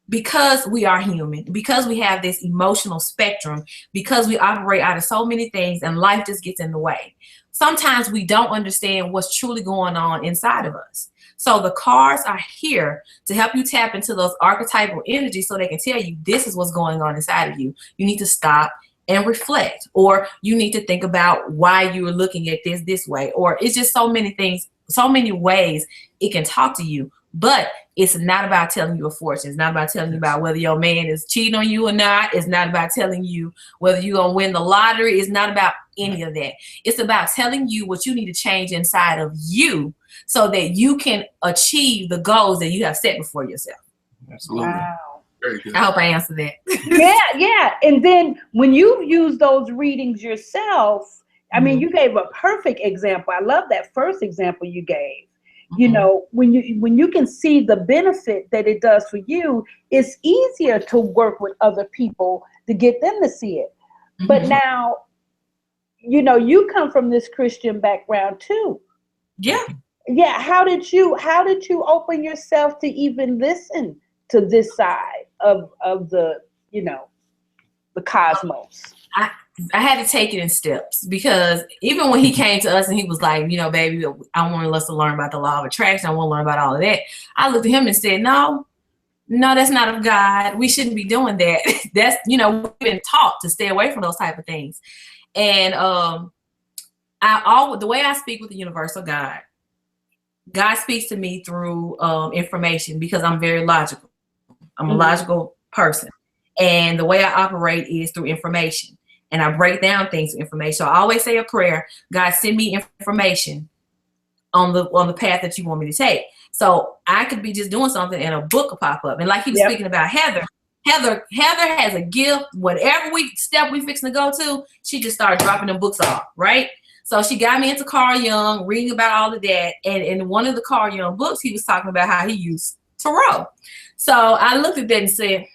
because we are human, because we have this emotional spectrum, because we operate out of so many things and life just gets in the way. Sometimes we don't understand what's truly going on inside of us. So the cards are here to help you tap into those archetypal energies so they can tell you this is what's going on inside of you. You need to stop and reflect, or you need to think about why you are looking at this way, or it's just so many things, so many ways it can talk to you. But it's not about telling you a fortune. It's not about telling you about whether your man is cheating on you or not. It's not about telling you whether you're going to win the lottery. It's not about any of that. It's about telling you what you need to change inside of you so that you can achieve the goals that you have set before yourself. Absolutely. Wow. Very good. I hope I answered that. Yeah. And then when you use those readings yourself, I mean, you gave a perfect example. I love that first example you gave. You know, when you can see the benefit that it does for you, it's easier to work with other people to get them to see it. But now, you know, you come from this Christian background too. Yeah. How did you open yourself to even listen to this side of the, you know, the cosmos? I had to take it in steps, because even when he came to us and he was like, you know, baby, I wanted us to learn about the law of attraction. I want to learn about all of that. I looked at him and said, no, that's not of God. We shouldn't be doing that. That's, you know, we've been taught to stay away from those type of things. And the way I speak with the universal God speaks to me through information, because I'm very logical. I'm a logical person. And the way I operate is through information. And I break down things with information. So I always say a prayer, God, send me information on the path that you want me to take. So I could be just doing something and a book will pop up. And like he was speaking about Heather has a gift. Whatever step we fixing to go to, she just started dropping them books off, right? So she got me into Carl Jung, reading about all of that. And in one of the Carl Jung books, he was talking about how he used tarot. So I looked at that and said,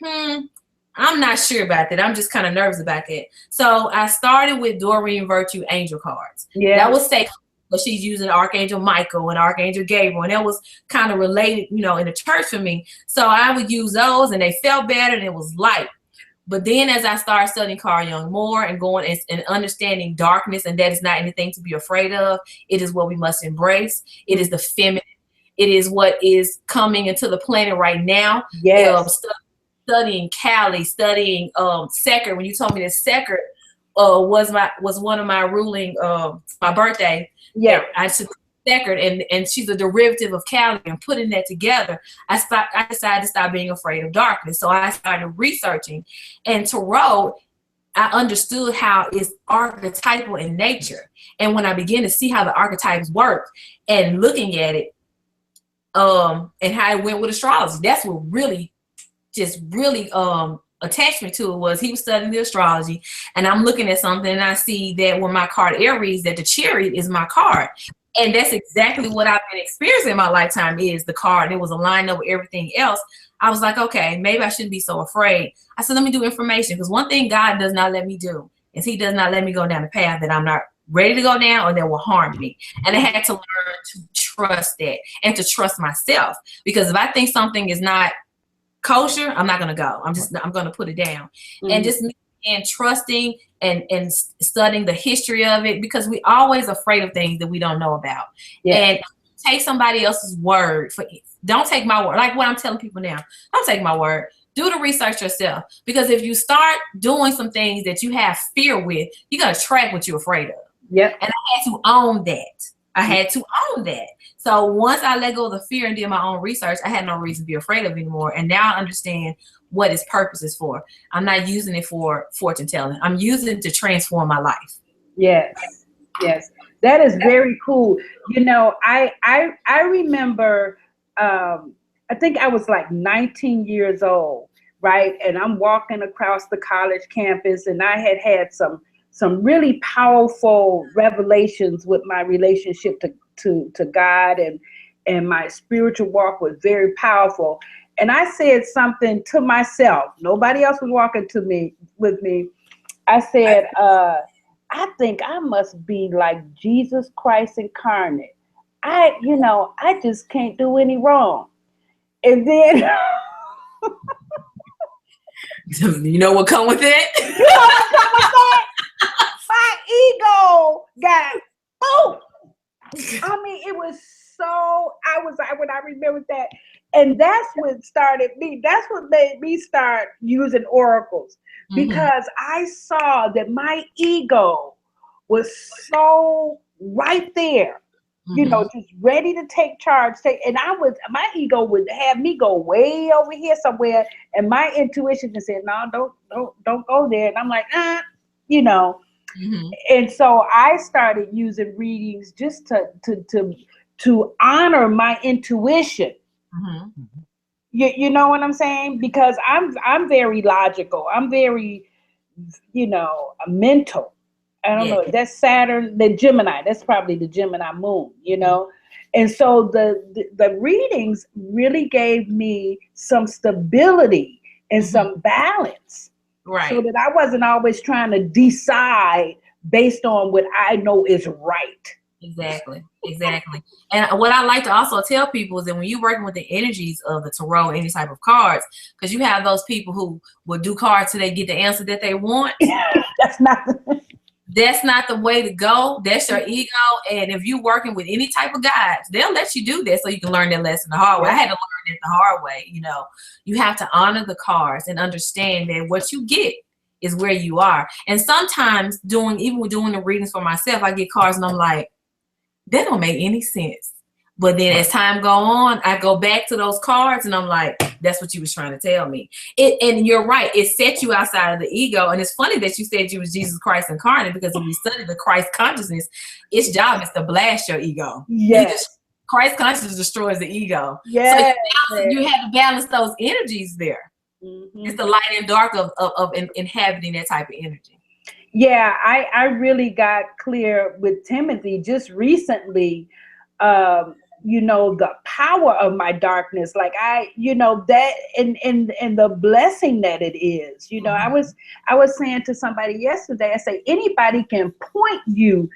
I'm not sure about that. I'm just kind of nervous about that. So I started with Doreen Virtue angel cards. That was safe, but she's using Archangel Michael and Archangel Gabriel, and that was kind of related, you know, in the church for me. So I would use those, and they felt better, and it was light. But then as I started studying Carl Jung more and going and understanding darkness, and that is not anything to be afraid of, it is what we must embrace. It is the feminine. It is what is coming into the planet right now. Yes. Studying Cali, studying Sekert. When you told me that Sekert was one of my ruling my birthday. Yeah. I took Sekert, and she's a derivative of Cali, and putting that together, I decided to stop being afraid of darkness. So I started researching, and tarot, I understood how it's archetypal in nature. And when I began to see how the archetypes work and looking at it, and how it went with astrology, that's what really attached me to it. Was he was studying the astrology, and I'm looking at something, and I see that when my card Aries, that the chariot is my card. And that's exactly what I've been experiencing in my lifetime, is the card. It was aligned up with everything else. I was like, okay, maybe I shouldn't be so afraid. I said, let me do information, because one thing God does not let me do is he does not let me go down the path that I'm not ready to go down or that will harm me. And I had to learn to trust that and to trust myself, because if I think something is not kosher, I'm not going to go. I'm going to put it down. And just and trusting and studying the history of it, because we always afraid of things that we don't know about. Yeah. And take somebody else's word for it. Don't take my word. Like what I'm telling people now, don't take my word. Do the research yourself, because if you start doing some things that you have fear with, you're going to attract what you're afraid of. Yep. And I had to own that. So once I let go of the fear and did my own research, I had no reason to be afraid of it anymore. And now I understand what its purpose is for. I'm not using it for fortune telling. I'm using it to transform my life. Yes. Yes. That is very cool. You know, I remember, I think I was like 19 years old, right? And I'm walking across the college campus, and I had some really powerful revelations with my relationship to God, and my spiritual walk was very powerful. And I said something to myself. Nobody else was walking with me. I said, I think I must be like Jesus Christ incarnate. I just can't do any wrong. And then you know what come with it? You know what come with that? My ego got boom. I mean, it was so, when I remembered that, and that's what started me. That's what made me start using oracles, because I saw that my ego was so right there, you know, just ready to take charge. And my ego would have me go way over here somewhere, and my intuition just said, no, don't go there. And I'm like, you know. And so I started using readings just to honor my intuition. You know what I'm saying? Because I'm very logical. I'm very, mental. I don't know. That's Saturn, the Gemini. That's probably the Gemini moon, you know? And so the readings really gave me some stability and some balance. Right. So that I wasn't always trying to decide based on what I know is right. Exactly. And what I like to also tell people is that when you're working with the energies of the tarot, any type of cards, because you have those people who will do cards till they get the answer that they want. That's not the way to go. That's your ego. And if you're working with any type of guides, they'll let you do that so you can learn that lesson the hard way. I had to learn it the hard way. You know, you have to honor the cards and understand that what you get is where you are. And sometimes even with doing the readings for myself, I get cards and I'm like, that don't make any sense. But then as time go on, I go back to those cards and I'm like, that's what you was trying to tell me. And you're right. It set you outside of the ego. And it's funny that you said you was Jesus Christ incarnate, because if you study the Christ consciousness, its job is to blast your ego. Yes. Christ consciousness destroys the ego. Yes. So you have to balance those energies there. It's the light and dark of inhabiting that type of energy. Yeah, I really got clear with Timothy just recently, the power of my darkness, like that and the blessing that it is. I was saying to somebody yesterday, I say, anybody can point you.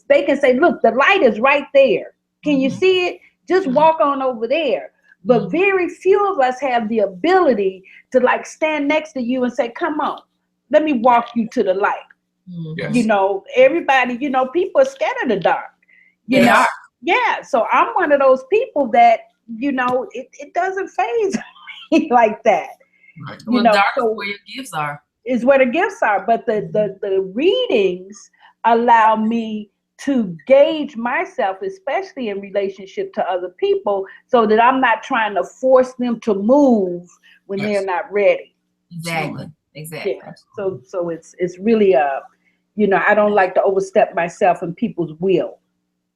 They can say, look, the light is right there. Can you see it? Just walk on over there. but very few of us have the ability to like stand next to you and say, come on, let me walk you to the light. Yes. You know, everybody, you know, people are scared of the dark. You They know, are. yeah. So I'm one of those people that, you know, it doesn't faze me like that. Right. You Well, know, dark is so where your gifts are. is where the gifts are. But the readings allow me to gauge myself, especially in relationship to other people, so that I'm not trying to force them to move when Yes. they're not ready. Exactly. Exactly. Yeah. So it's really you know, I don't like to overstep myself in people's will.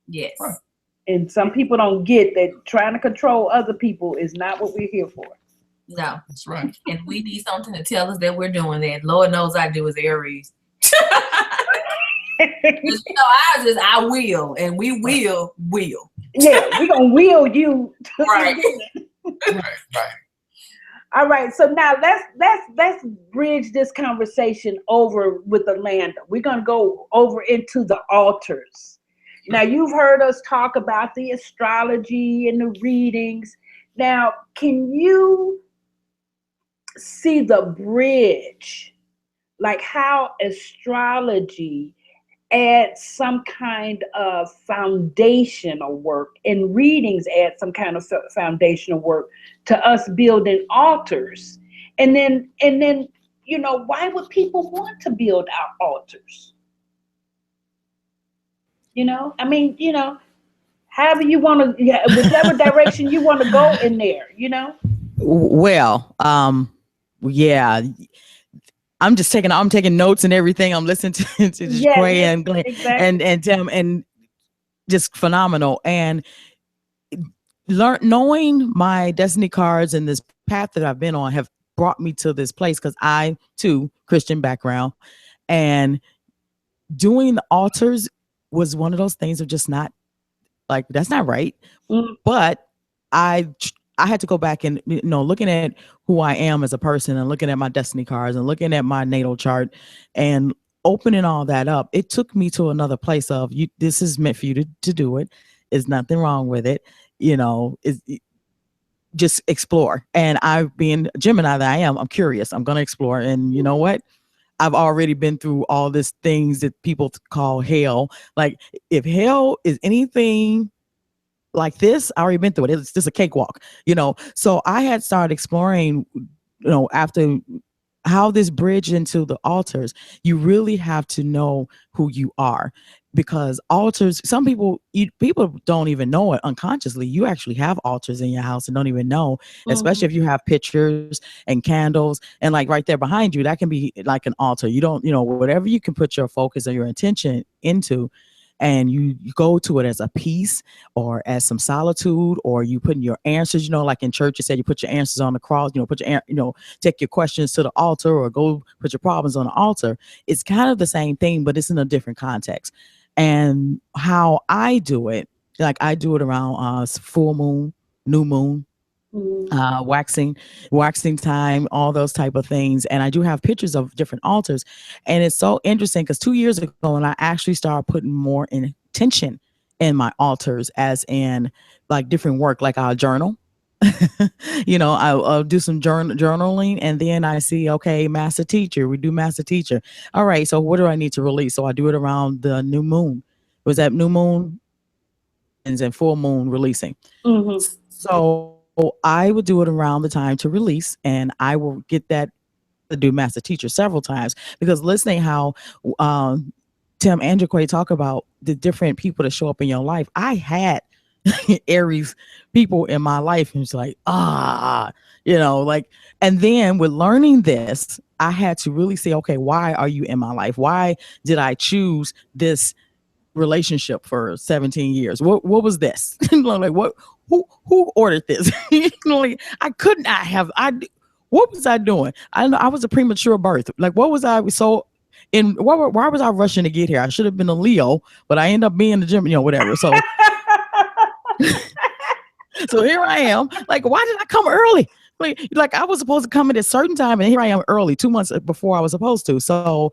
Yes. Right. And some people don't get that trying to control other people is not what we're here for. No. That's right. And we need something to tell us that we're doing that. Lord knows I do as Aries. You know, I will, and we will. Yeah, we're gonna wheel you to Right. Right. Right. All right, so now let's bridge this conversation over with Alanda. We're gonna go over into the altars. Now you've heard us talk about the astrology and the readings. Now, can you see the bridge, like how astrology adds some kind of foundational work and readings add some kind of foundational work to us building altars? And then you know, why would people want to build our altars? You know, I mean, you know, however you want to, yeah, whichever direction you want to go in there, you know. Well, yeah, I'm taking notes and everything. I'm listening to just Yeah, Quay yeah, and Glenn exactly. and Tim, and just phenomenal. And knowing my destiny cards and this path that I've been on have brought me to this place, because I too Christian background, and doing the altars was one of those things of just not like, that's not right. Mm. But I had to go back and, you know, looking at who I am as a person and looking at my destiny cards and looking at my natal chart and opening all that up. It took me to another place of, you, this is meant for you to do it. There's nothing wrong with it. You know, just explore. And being Gemini that I am, I'm curious. I'm going to explore. And you know what? I've already been through all these things that people call hell. Like, if hell is anything like this, I already been through it. It's just a cakewalk, you know? So I had started exploring, you know, after how this bridge into the altars. You really have to know who you are, because altars, some people, people don't even know it unconsciously. You actually have altars in your house and don't even know, especially if you have pictures and candles, and like right there behind you, that can be like an altar. You don't, you know, whatever you can put your focus or your intention into, and you go to it as a peace or as some solitude, or you put in your answers, you know, like in church, you said you put your answers on the cross, you know, take your questions to the altar, or go put your problems on the altar. It's kind of the same thing, but it's in a different context. And how I do it, like I do it around full moon, new moon, waxing time, all those type of things. And I do have pictures of different altars, and it's so interesting because 2 years ago, when I actually started putting more intention in my altars, as in like different work, like I'll journal. You know, I'll do some journaling, and then I see, okay, master teacher, we do master teacher. All right, so what do I need to release? So I do it around the new moon. It was that new moon and full moon releasing. So I would do it around the time to release, and I will get that to do master teacher several times, because listening how Tim and Quay talk about the different people that show up in your life. I had Aries people in my life, and it's like, you know, like, and then with learning this, I had to really say, okay, why are you in my life? Why did I choose this relationship for 17 years? What was this? Like, who ordered this? You know, like, I could not have. What was I doing? I know I was a premature birth. Like, what was I so in? Why was I rushing to get here? I should have been a Leo, but I end up being the Gemini, you know, whatever. So so here I am. Like, why did I come early? Like I was supposed to come at a certain time, and here I am early, 2 months before I was supposed to. So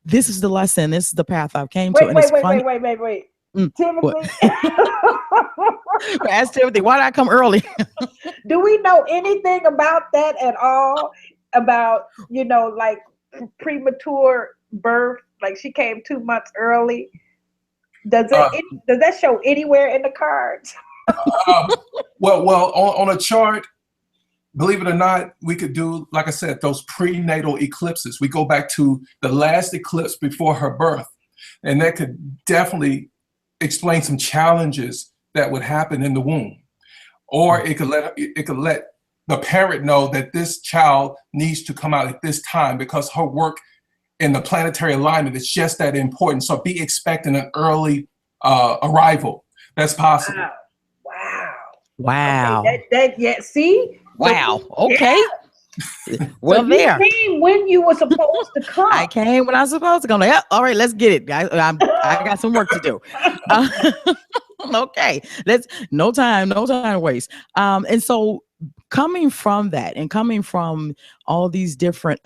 this is the lesson. This is the path I've came to. And it's funny. Wait. Timothy. Ask Timothy, why did I come early? Do we know anything about that at all? About, like premature birth? Like she came 2 months early. Does that show anywhere in the cards? Well, on a chart, believe it or not, we could do, like I said, those prenatal eclipses. We go back to the last eclipse before her birth, and that could definitely explain some challenges that would happen in the womb. Or it could let the parent know that this child needs to come out at this time because her work in the planetary alignment is just that important. So be expecting an early arrival. That's possible. Wow. Okay, see? Wow. Okay. Yeah. Well, so there. You came when you were supposed to come. I came when I was supposed to come. Like, yeah, all right, let's get it, guys. I got some work to do. Okay. No time to waste. And so coming from that and coming from all these different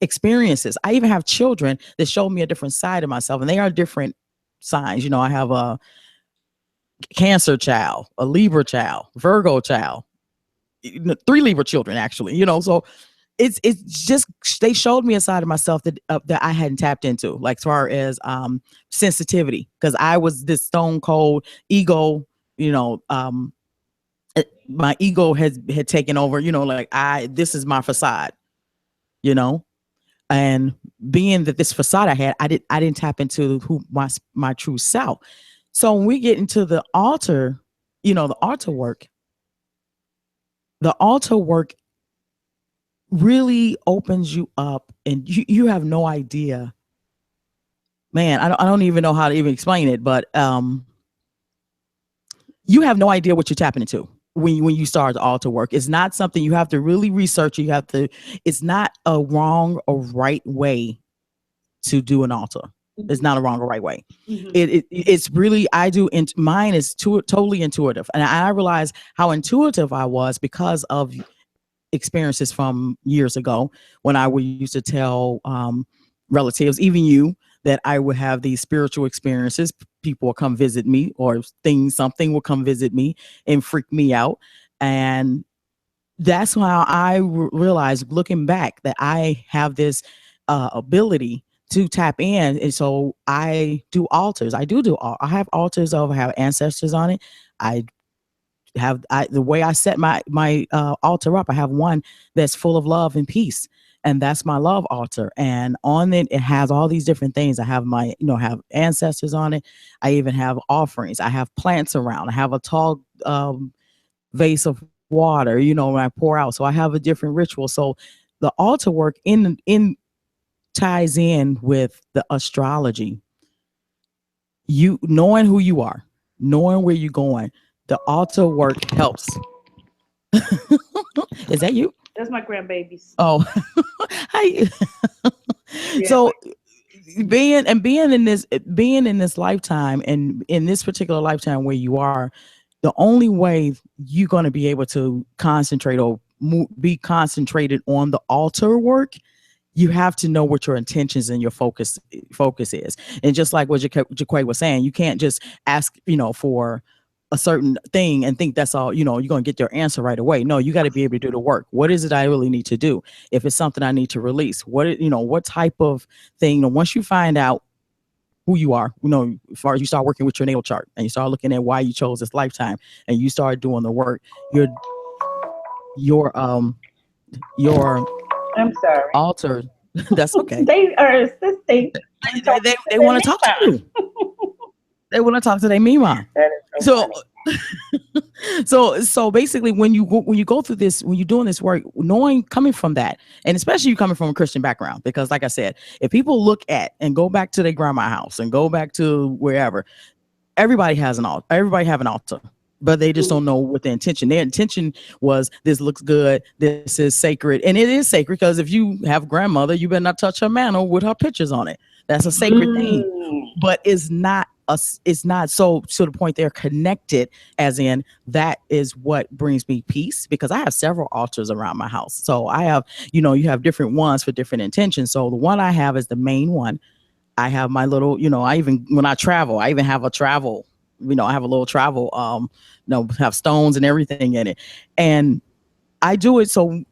experiences, I even have children that show me a different side of myself, and they are different signs. I have a Cancer child, a Libra child, Virgo child, 3 Libra children, actually, so it's just, they showed me a side of myself that I hadn't tapped into, like as far as sensitivity, because I was this stone cold ego, my ego had taken over, like this is my facade, and being that this facade I had, I didn't tap into who my true self. So when we get into the altar, the altar work really opens you up, and you have no idea, man. I don't even know how to even explain it, but you have no idea what you're tapping into when you start the altar work. It's not something you have to really research. It's not a wrong or right way to do an altar. It's not a wrong or right way. Mm-hmm. It's really, mine is totally intuitive. And I realized how intuitive I was because of experiences from years ago when I used to tell relatives, even you, that I would have these spiritual experiences. People will come visit me, or something will come visit me and freak me out. And that's how I realized, looking back, that I have this ability to tap in. And so I do altars. I have altars I have ancestors on it. The way I set my altar up, I have one that's full of love and peace, and that's my love altar. And on it has all these different things. I have have ancestors on it. I even have offerings. I have plants around. I have a tall vase of water, when I pour out. So I have a different ritual. So the altar work ties in with the astrology. You knowing who you are, knowing where you're going. The altar work helps. Is that you? That's my grandbabies. Oh, hi. Yeah. So being in this lifetime, and in this particular lifetime where you are, the only way you're going to be able to concentrate or be concentrated on the altar work, you have to know what your intentions and your focus is. And just like what Jaquay was saying, you can't just ask, for a certain thing and think that's all, you're going to get your answer right away. No, you got to be able to do the work. What is it I really need to do? If it's something I need to release, what type of thing, once you find out who you are, as far as you start working with your natal chart and you start looking at why you chose this lifetime and you start doing the work, your I'm sorry. altar. That's okay. They are assisting. They want to talk to you. They want to talk to their Mima. So basically, when you go through this, when you're doing this work, coming from that, and especially you coming from a Christian background, because like I said, if people look at and go back to their grandma's house and go back to wherever, everybody has an altar. Everybody have an altar, but they just don't know what the intention. Their intention was, this looks good, this is sacred, and it is sacred because if you have grandmother, you better not touch her mantle with her pictures on it. That's a sacred thing, but it's not so to the point they're connected, as in that is what brings me peace, because I have several altars around my house. So I have, you have different ones for different intentions. So the one I have is the main one. I have my little, I even, when I travel, I even have a travel, I have a little travel, have stones and everything in it. And I do it so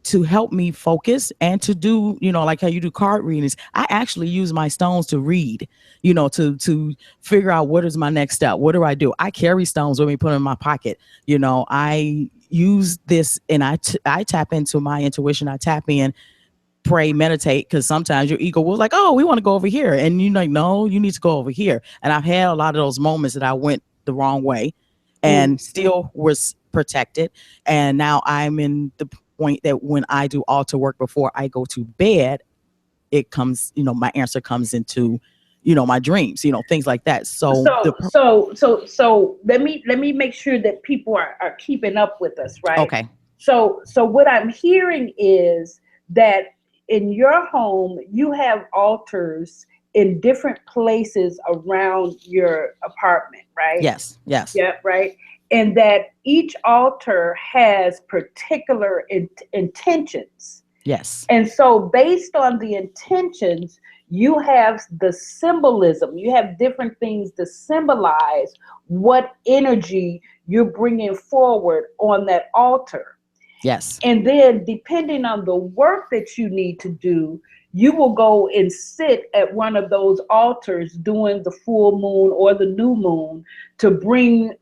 to help me focus and to do, like how you do card readings. I actually use my stones to read, to figure out what is my next step. What do I do? I carry stones with me, put them in my pocket. I use this and I tap into my intuition. I tap in, pray, meditate, because sometimes your ego will like, oh, we want to go over here. And you're like, no, you need to go over here. And I've had a lot of those moments that I went the wrong way and still was protected. And now I'm in the point that when I do altar work before I go to bed, it comes, my answer comes into, my dreams, things like that. So let me make sure that people are keeping up with us, right? Okay. So what I'm hearing is that in your home, you have altars in different places around your apartment, right? Yes. Yeah, right. And that each altar has particular intentions. Yes. And so based on the intentions, you have the symbolism. You have different things to symbolize what energy you're bringing forward on that altar. Yes. And then depending on the work that you need to do, you will go and sit at one of those altars during the full moon or the new moon to bring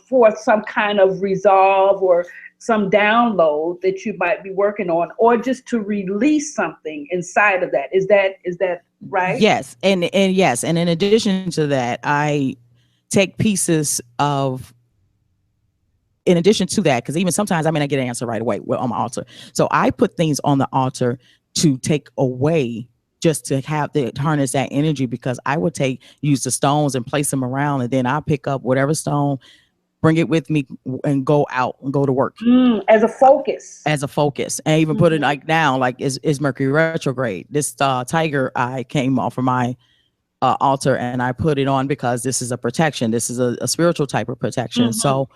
forth some kind of resolve or some download that you might be working on, or just to release something inside of that. Is that right? Yes. And yes. And in addition to that, I take pieces of, in addition to that, because even sometimes I may not get an answer right away on my altar. So I put things on the altar to take away, just to have the harness that energy, because I would use the stones and place them around, and then I pick up whatever stone, bring it with me, and go out and go to work as a focus. And even put it like now, like is Mercury retrograde. This tiger eye came off of my altar, and I put it on because this is a protection. This is a spiritual type of protection. So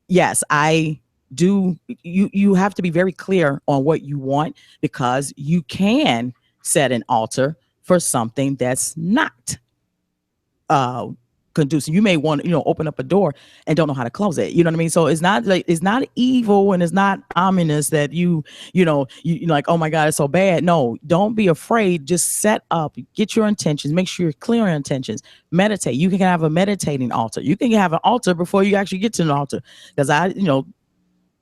yes, I do. You have to be very clear on what you want, because you can set an altar for something that's not conducive. You may want to, open up a door and don't know how to close it. You know what I mean? So it's not evil, and it's not ominous that you like, oh my God, it's so bad. No, don't be afraid. Just set up, get your intentions, make sure you're clear on intentions, meditate. You can have a meditating altar. You can have an altar before you actually get to an altar. Because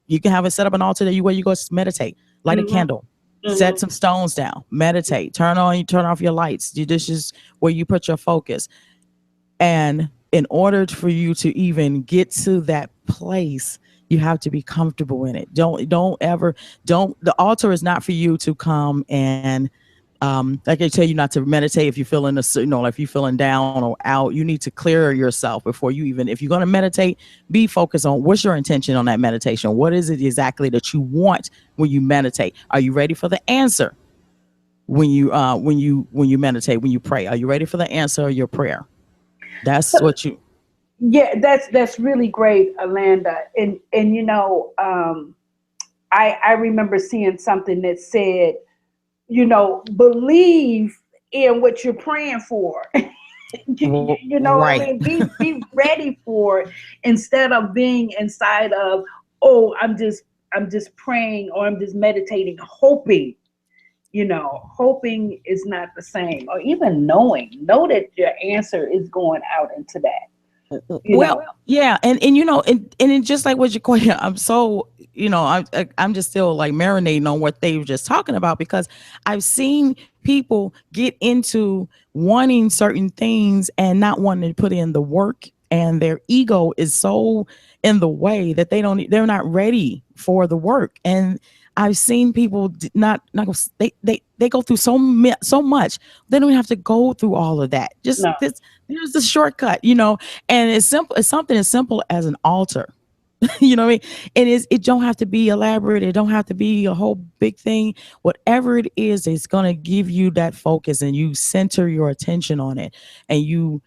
you can have it set up an altar where you go meditate, light a candle, set some stones down, meditate, turn off your lights. This is where you put your focus. And in order for you to even get to that place, you have to be comfortable in it. The altar is not for you to come and, like I tell you not to meditate if you're feeling if you're feeling down or out. You need to clear yourself before you even, if you're going to meditate, be focused on what's your intention on that meditation. What is it exactly that you want when you meditate? Are you ready for the answer when you meditate, when you pray? Are you ready for the answer of your prayer? That's what you. Yeah, that's really great, Alanda. And I remember seeing something that said, believe in what you're praying for. Right. I mean, be ready for it, instead of being inside of, oh, I'm just praying, or I'm just meditating, hoping. Hoping is not the same, or even know that your answer is going out into that. Yeah. And it's just like what you're question. I'm so, I'm just still like marinating on what they were just talking about, because I've seen people get into wanting certain things and not wanting to put in the work, and their ego is so in the way that they're not ready for the work. And I've seen people they go through so much. They don't have to go through all of that. Just there's the shortcut, and it's simple. It's something as simple as an altar. You know what I mean? It don't have to be elaborate. It don't have to be a whole big thing. Whatever it is, it's going to give you that focus, and you center your attention on it, and you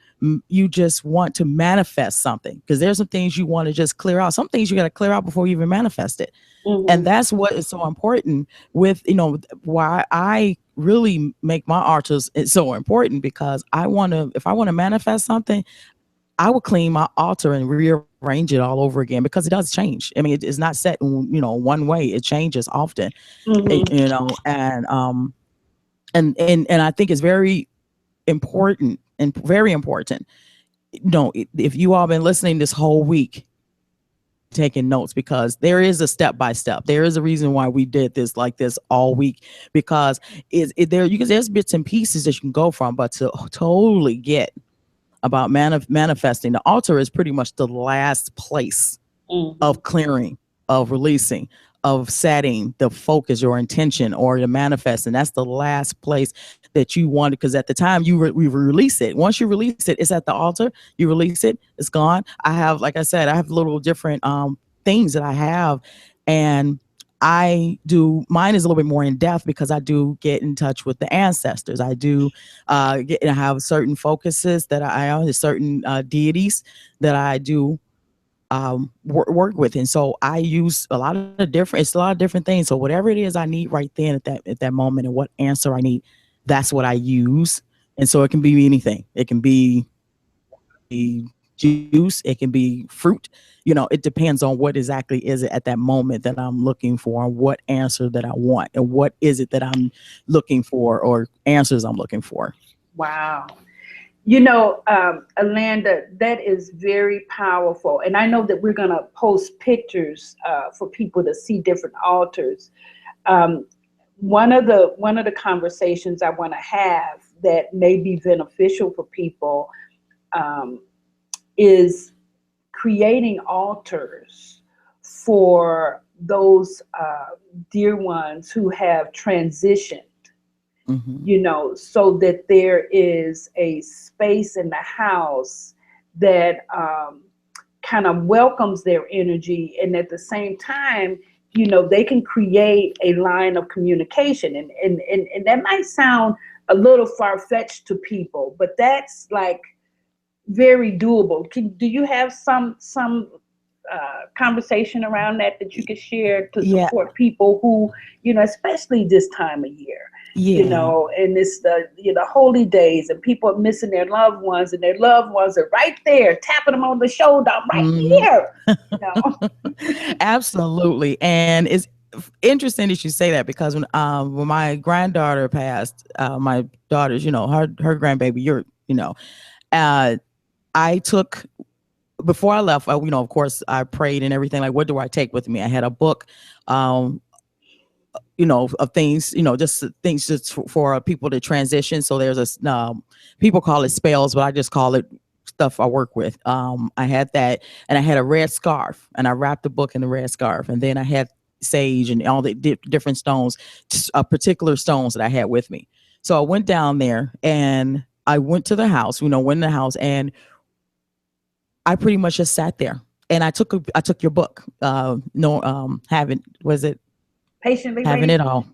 just want to manifest something, because there's some things you want to just clear out. Some things you got to clear out before you even manifest it. And that's what is so important with, why I really make my altars so important, because if I want to manifest something, I would clean my altar and rearrange it all over again, because it does change. I mean, it's not set in, one way. It changes often, and I think it's very important and very important. If you all been listening this whole week, taking notes, because there is a step by step. There is a reason why we did this like this all week, because there's bits and pieces that you can go from, but to totally get about manifesting, the altar is pretty much the last place of clearing, of releasing, of setting the focus, your intention, or the manifesting. That's the last place that you want, because at the time we release it. Once you release it, it's at the altar. You release it, it's gone. I have, like I said, I have little different things that I have, and I do, mine is a little bit more in depth, because I do get in touch with the ancestors. I do have certain focuses that I own, certain deities that I do work with, and so I use a lot of different things. So whatever it is I need right then at that moment, and what answer I need, that's what I use. And so it can be anything. It can be juice, it can be fruit. It depends on what exactly is it at that moment that I'm looking for, and what answer that I want, and what is it that I'm looking for, or answers I'm looking for. Wow. Alanda, that is very powerful. And I know that we're going to post pictures for people to see different altars. One of the conversations I want to have that may be beneficial for people is creating altars for those dear ones who have transitioned. So that there is a space in the house that kind of welcomes their energy, and at the same time, they can create a line of communication. And that might sound a little far-fetched to people, but that's like very doable. Do you have some conversation around that you could share to support people who, especially this time of year? And it's the holy days, and people are missing their loved ones, and their loved ones are right there tapping them on the shoulder. I'm right here. Absolutely. And it's interesting that you say that, because when my granddaughter passed, my daughter's, her grandbaby, I took, before I left, of course I prayed and everything, like, what do I take with me? I had a book, of things, just things just for people to transition. So there's people call it spells, but I just call it stuff I work with. I had that, and I had a red scarf, and I wrapped the book in the red scarf, and then I had sage and all the different stones, particular stones that I had with me. So I went down there, and I went to the house, went in the house, and I pretty much just sat there, and I took your book. Patiently having waiting? it all.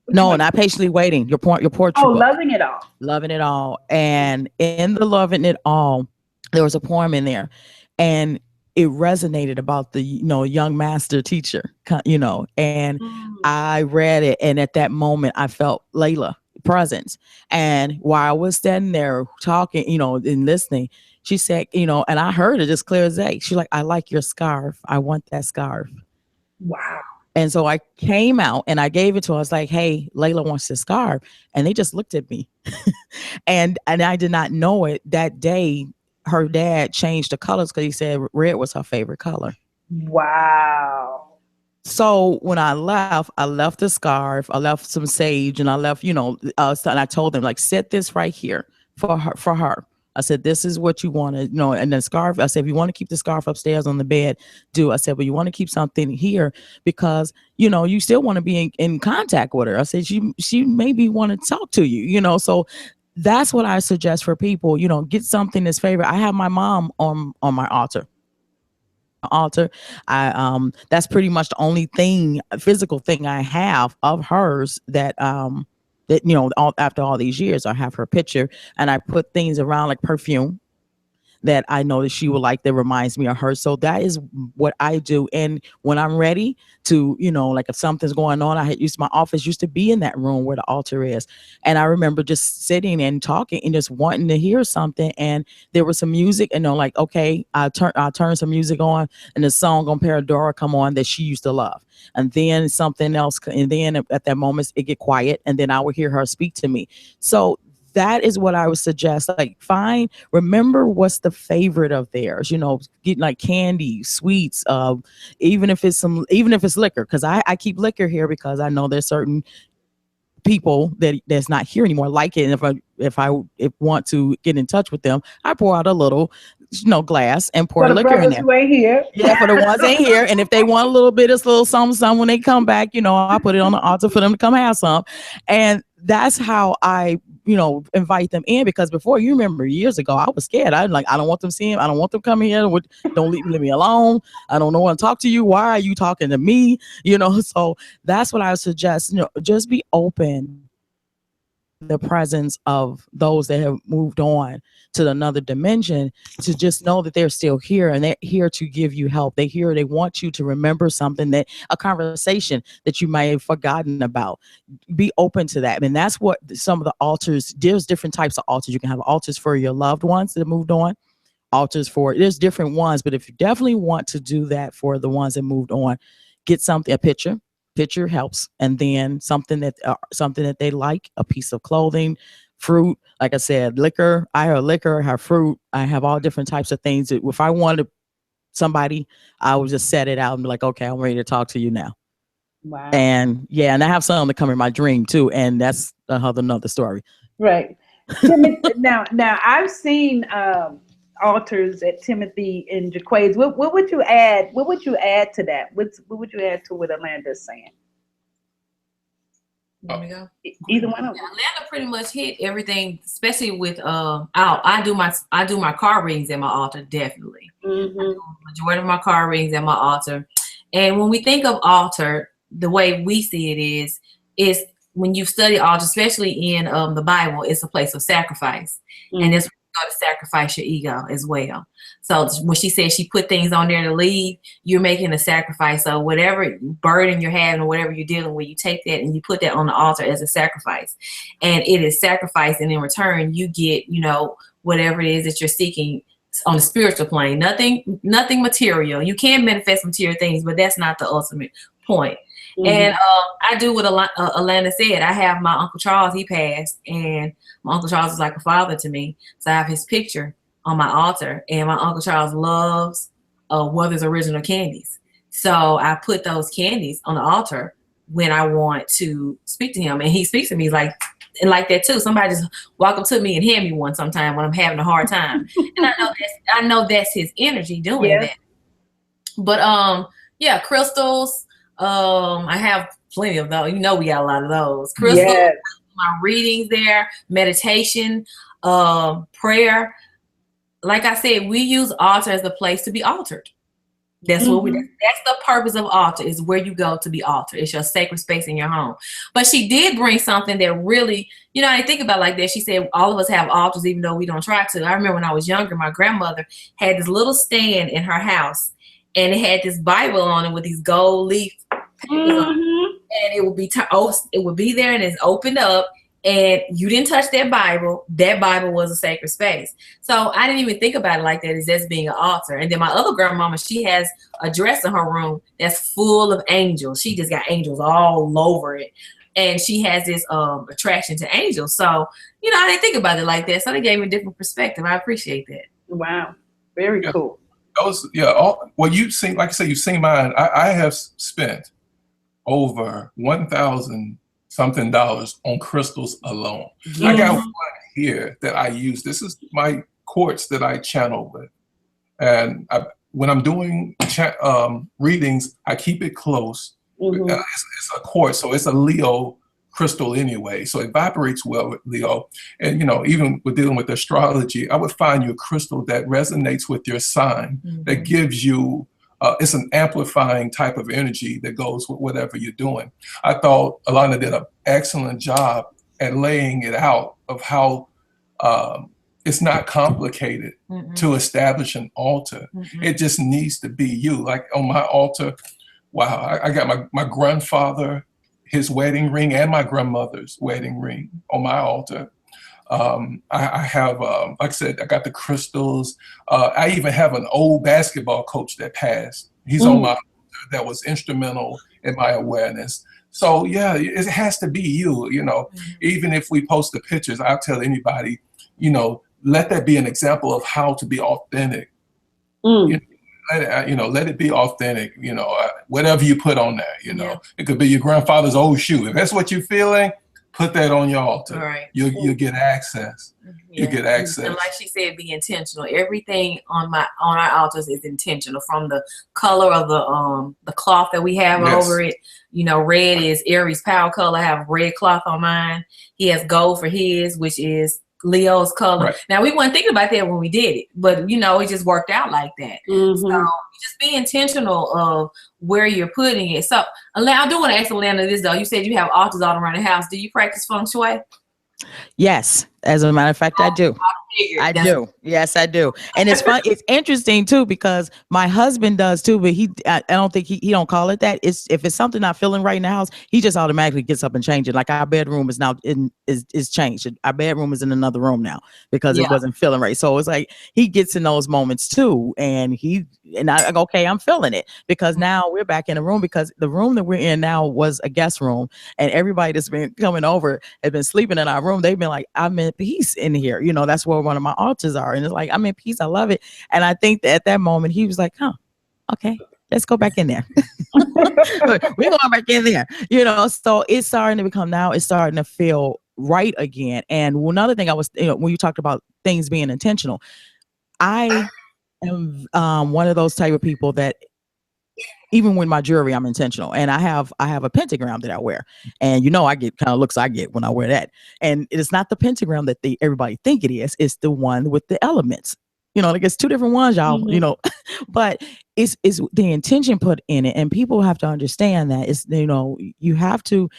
No, not patiently waiting. Your poetry book. Loving it all. Loving it all. And in the loving it all, there was a poem in there, and it resonated about the young master teacher. And I read it, and at that moment, I felt Layla presence. And while I was standing there talking, and listening, she said, and I heard it as clear as day. She's like, "I like your scarf. I want that scarf." Wow. And so I came out and I gave it to her. I was like, "Hey, Layla wants this scarf." And they just looked at me. and I did not know it. That day, her dad changed the colors, because he said red was her favorite color. Wow. So when I left the scarf, I left some sage, and I left, and I told them, like, set this right here for her. I said, this is what you want to, and the scarf, I said, if you want to keep the scarf upstairs on the bed, do. I said, but you want to keep something here, because, you still want to be in contact with her. I said, she maybe want to talk to you, so that's what I suggest for people, get something that's favorite. I have my mom on my altar. That's pretty much the only physical thing I have of hers that after all these years, I have her picture, and I put things around, like perfume, that I know that she would like that reminds me of her. So that is what I do. And when I'm ready to, like if something's going on, my office used to be in that room where the altar is. And I remember just sitting and talking and just wanting to hear something. And there was some music, and like, okay, I turn some music on, and the song on Paradora come on that she used to love. And then something else, and then at that moment it get quiet, and then I would hear her speak to me. So that is what I would suggest. Like, remember what's the favorite of theirs, get like candy, sweets, even if it's liquor, because I keep liquor here because I know there's certain people that's not here anymore like it. And if I want to get in touch with them, I pour out a little glass and pour the liquor in there. Who ain't here. Yeah, for the ones ain't here. And if they want a little bit of little something when they come back, I'll put it on the altar for them to come have some. And that's how I invite them in, because before, you remember years ago, I was scared. I don't want them seeing, I don't want them coming here. Don't leave me alone. I don't want to talk to you. Why are you talking to me? So that's what I would suggest. Just be open to the presence of those that have moved on to another dimension, to just know that they're still here, and they're here to give you help. They want you to remember something, a conversation that you might have forgotten about. Be open to that. And that's what some of the altars, there's different types of altars. You can have altars for your loved ones that moved on, there's different ones. But if you definitely want to do that for the ones that moved on, get a picture helps. And then something that they like, a piece of clothing, fruit. Like I said, liquor. I have liquor, I have fruit. I have all different types of things. If I wanted somebody, I would just set it out and be like, okay, I'm ready to talk to you now. Wow. And and I have some that come in my dream too. And that's another story. Right. Now I've seen altars at Timothy and Jaquays. What would you add? What would you add to that? What would you add to what Alanda's saying? There we go. Either one of them. Alanda pretty much hit everything, especially with I do my card readings at my altar, definitely. Mm-hmm. I do the majority of my card readings at my altar. And when we think of altar, the way we see it is when you study altar, especially in the Bible, it's a place of sacrifice. Mm-hmm. And it's where you go to sacrifice your ego as well. So when she said she put things on there to leave, you're making a sacrifice. So whatever burden you're having or whatever you're dealing with, you take that and you put that on the altar as a sacrifice. And it is sacrifice. And in return, you get, whatever it is that you're seeking on the spiritual plane. Nothing material. You can manifest material things, but that's not the ultimate point. Mm-hmm. And I do what Alana said. I have my Uncle Charles. He passed, and my Uncle Charles is like a father to me. So I have his picture on my altar, and my Uncle Charles loves Werther's Original candies. So I put those candies on the altar when I want to speak to him, and he speaks to me like that too. Somebody just walk up to me and hand me one sometime when I'm having a hard time, and I know that's his energy doing that. But crystals. I have plenty of those. We got a lot of those. Crystals, my readings there, meditation, prayer. Like I said, we use altar as a place to be altered. That's what that's the purpose of altar, is where you go to be altered. It's your sacred space in your home. But she did bring something that really, I didn't think about it like that. She said all of us have altars, even though we don't try to. I remember when I was younger, my grandmother had this little stand in her house, and it had this Bible on it with these gold leaf papers on it. And it would be there, and it's opened up, and you didn't touch that Bible. That Bible was a sacred space. So I didn't even think about it like that, as that's being an altar. And then my other grandmama, she has a dress in her room that's full of angels. She just got angels all over it. And she has this attraction to angels. So, I didn't think about it like that. So they gave me a different perspective. I appreciate that. Wow. Very cool. You've seen, like I said, you've seen mine. I have spent over $1,000 something on crystals alone. Mm-hmm. I got one here that I use. This is my quartz that I channel with. And when I'm doing readings, I keep it close. Mm-hmm. It's a quartz, so it's a Leo crystal anyway. So it vibrates well with Leo. And, even with dealing with astrology, I would find you a crystal that resonates with your sign, that gives you it's an amplifying type of energy that goes with whatever you're doing. I thought Alana did an excellent job at laying it out of how it's not complicated to establish an altar. It just needs to be you. Like on my altar, wow, I got my grandfather, his wedding ring, and my grandmother's wedding ring on my altar. I have, like I said, I got the crystals. I even have an old basketball coach that passed. He's on my altar, that was instrumental in my awareness. So yeah, it has to be you, you know. Even if we post the pictures, I'll tell anybody, you know, let that be an example of how to be authentic. You know, let it be authentic, you know, whatever you put on there, you know. It could be your grandfather's old shoe. If that's what you're feeling, put that on your altar. Right. You'll get access. You get access. And like she said, be intentional. Everything on our altars is intentional, from the color of the cloth that we have over it. You know, red is Aries power color. I have red cloth on mine. He has gold for his, which is Leo's color. Right. Now, we weren't thinking about that when we did it, but you know, it just worked out like that. So just be intentional of where you're putting it. So I do want to ask Alana this though. You said you have altars all around the house. Do you practice feng shui? Yes, as a matter of fact, I do. I do. Yes, I do. And it's fun. It's interesting too, because my husband does too, but I don't think he don't call it that. It's if it's something not feeling right in the house, he just automatically gets up and changes it. Like our bedroom is now is changed. Our bedroom is in another room now because it wasn't feeling right. So it's like he gets in those moments too, and I go, okay, I'm feeling it, because now we're back in the room, because the room that we're in now was a guest room, and everybody that's been coming over has been sleeping in our room. They've been like, I'm in peace in here. You know, that's where one of my altars are. And it's like, I'm in peace. I love it. And I think that at that moment, he was like, okay, let's go back in there. We're going back in there. You know, so it's starting to become, now it's starting to feel right again. And another thing when you talked about things being intentional, I am one of those type of people that even with my jewelry, I'm intentional. And I have a pentagram that I wear, and you know, I get kind of looks I get when I wear that. And it's not the pentagram that everybody think it is. It's the one with the elements. You know, like it's two different ones, y'all. You know, but it's the intention put in it, and people have to understand that it's, you know, you have to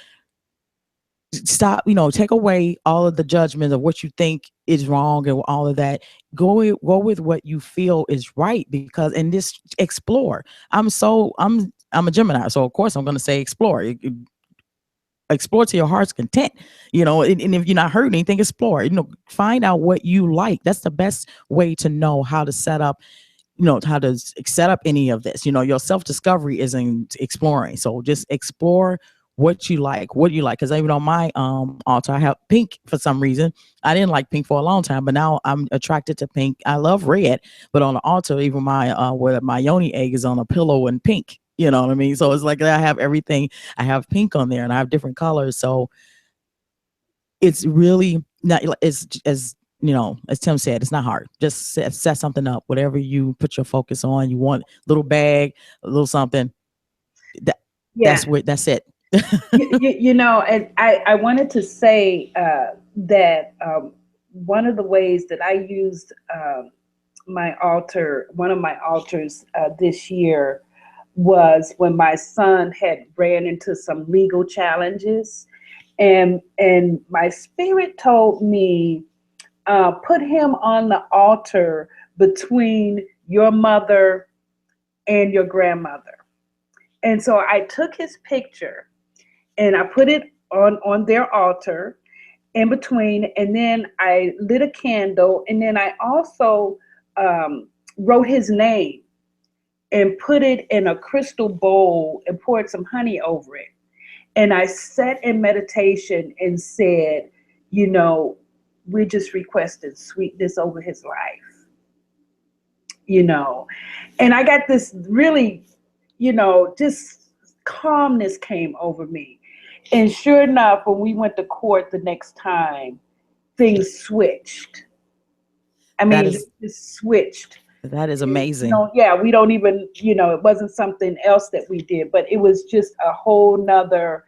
stop, you know, take away all of the judgment of what you think is wrong and all of that. Go with what you feel is right, because and this explore. I'm a Gemini, so of course I'm going to say explore. Explore to your heart's content, you know, and if you're not hurting anything, explore, you know, find out what you like. That's the best way to know how to set up, you know, how to set up any of this. You know, your self-discovery is in exploring. So just explore what you like, because even on my altar, I have pink for some reason. I didn't like pink for a long time, but now I'm attracted to pink. I love red, but on the altar, even my where my yoni egg is on a pillow in pink. You know what I mean? So it's like I have everything. I have pink on there, and I have different colors. So it's really not. It's as you know, as Tim said, it's not hard. Just set something up. Whatever you put your focus on, you want a little bag, a little something. That's it. you know, and I wanted to say that one of the ways that I used my altar, one of my altars this year, was when my son had ran into some legal challenges, and my spirit told me, put him on the altar between your mother and your grandmother. And so I took his picture and I put it on their altar in between, and then I lit a candle, and then I also wrote his name and put it in a crystal bowl and poured some honey over it. And I sat in meditation and said, you know, we're just requesting sweetness over his life, you know. And I got this really, you know, just calmness came over me. And sure enough, when we went to court the next time, things switched. I mean, it switched. That is amazing. You know, yeah, we don't even, you know, it wasn't something else that we did, but it was just a whole nother,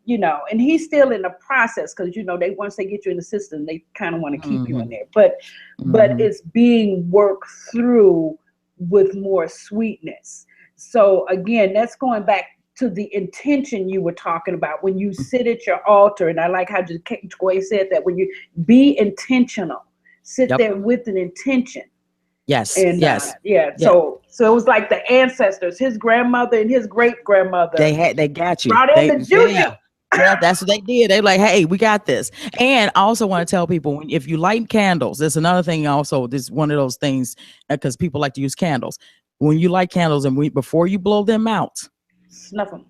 you know, and he's still in the process, because, you know, once they get you in the system, they kind of want to keep you in there. But it's being worked through with more sweetness. So again, that's going back to the intention you were talking about when you sit at your altar. And I like how Joy said that, when you be intentional, sit Yep. there with an intention. Yes. And Yes. yeah, so it was like the ancestors, his grandmother and his great grandmother. They got you. Brought in the juju. Yeah, that's what they did. They like, hey, we got this. And I also want to tell people, if you light candles, there's another thing also, this one of those things, because people like to use candles. When you light candles and before you blow them out, snuff them.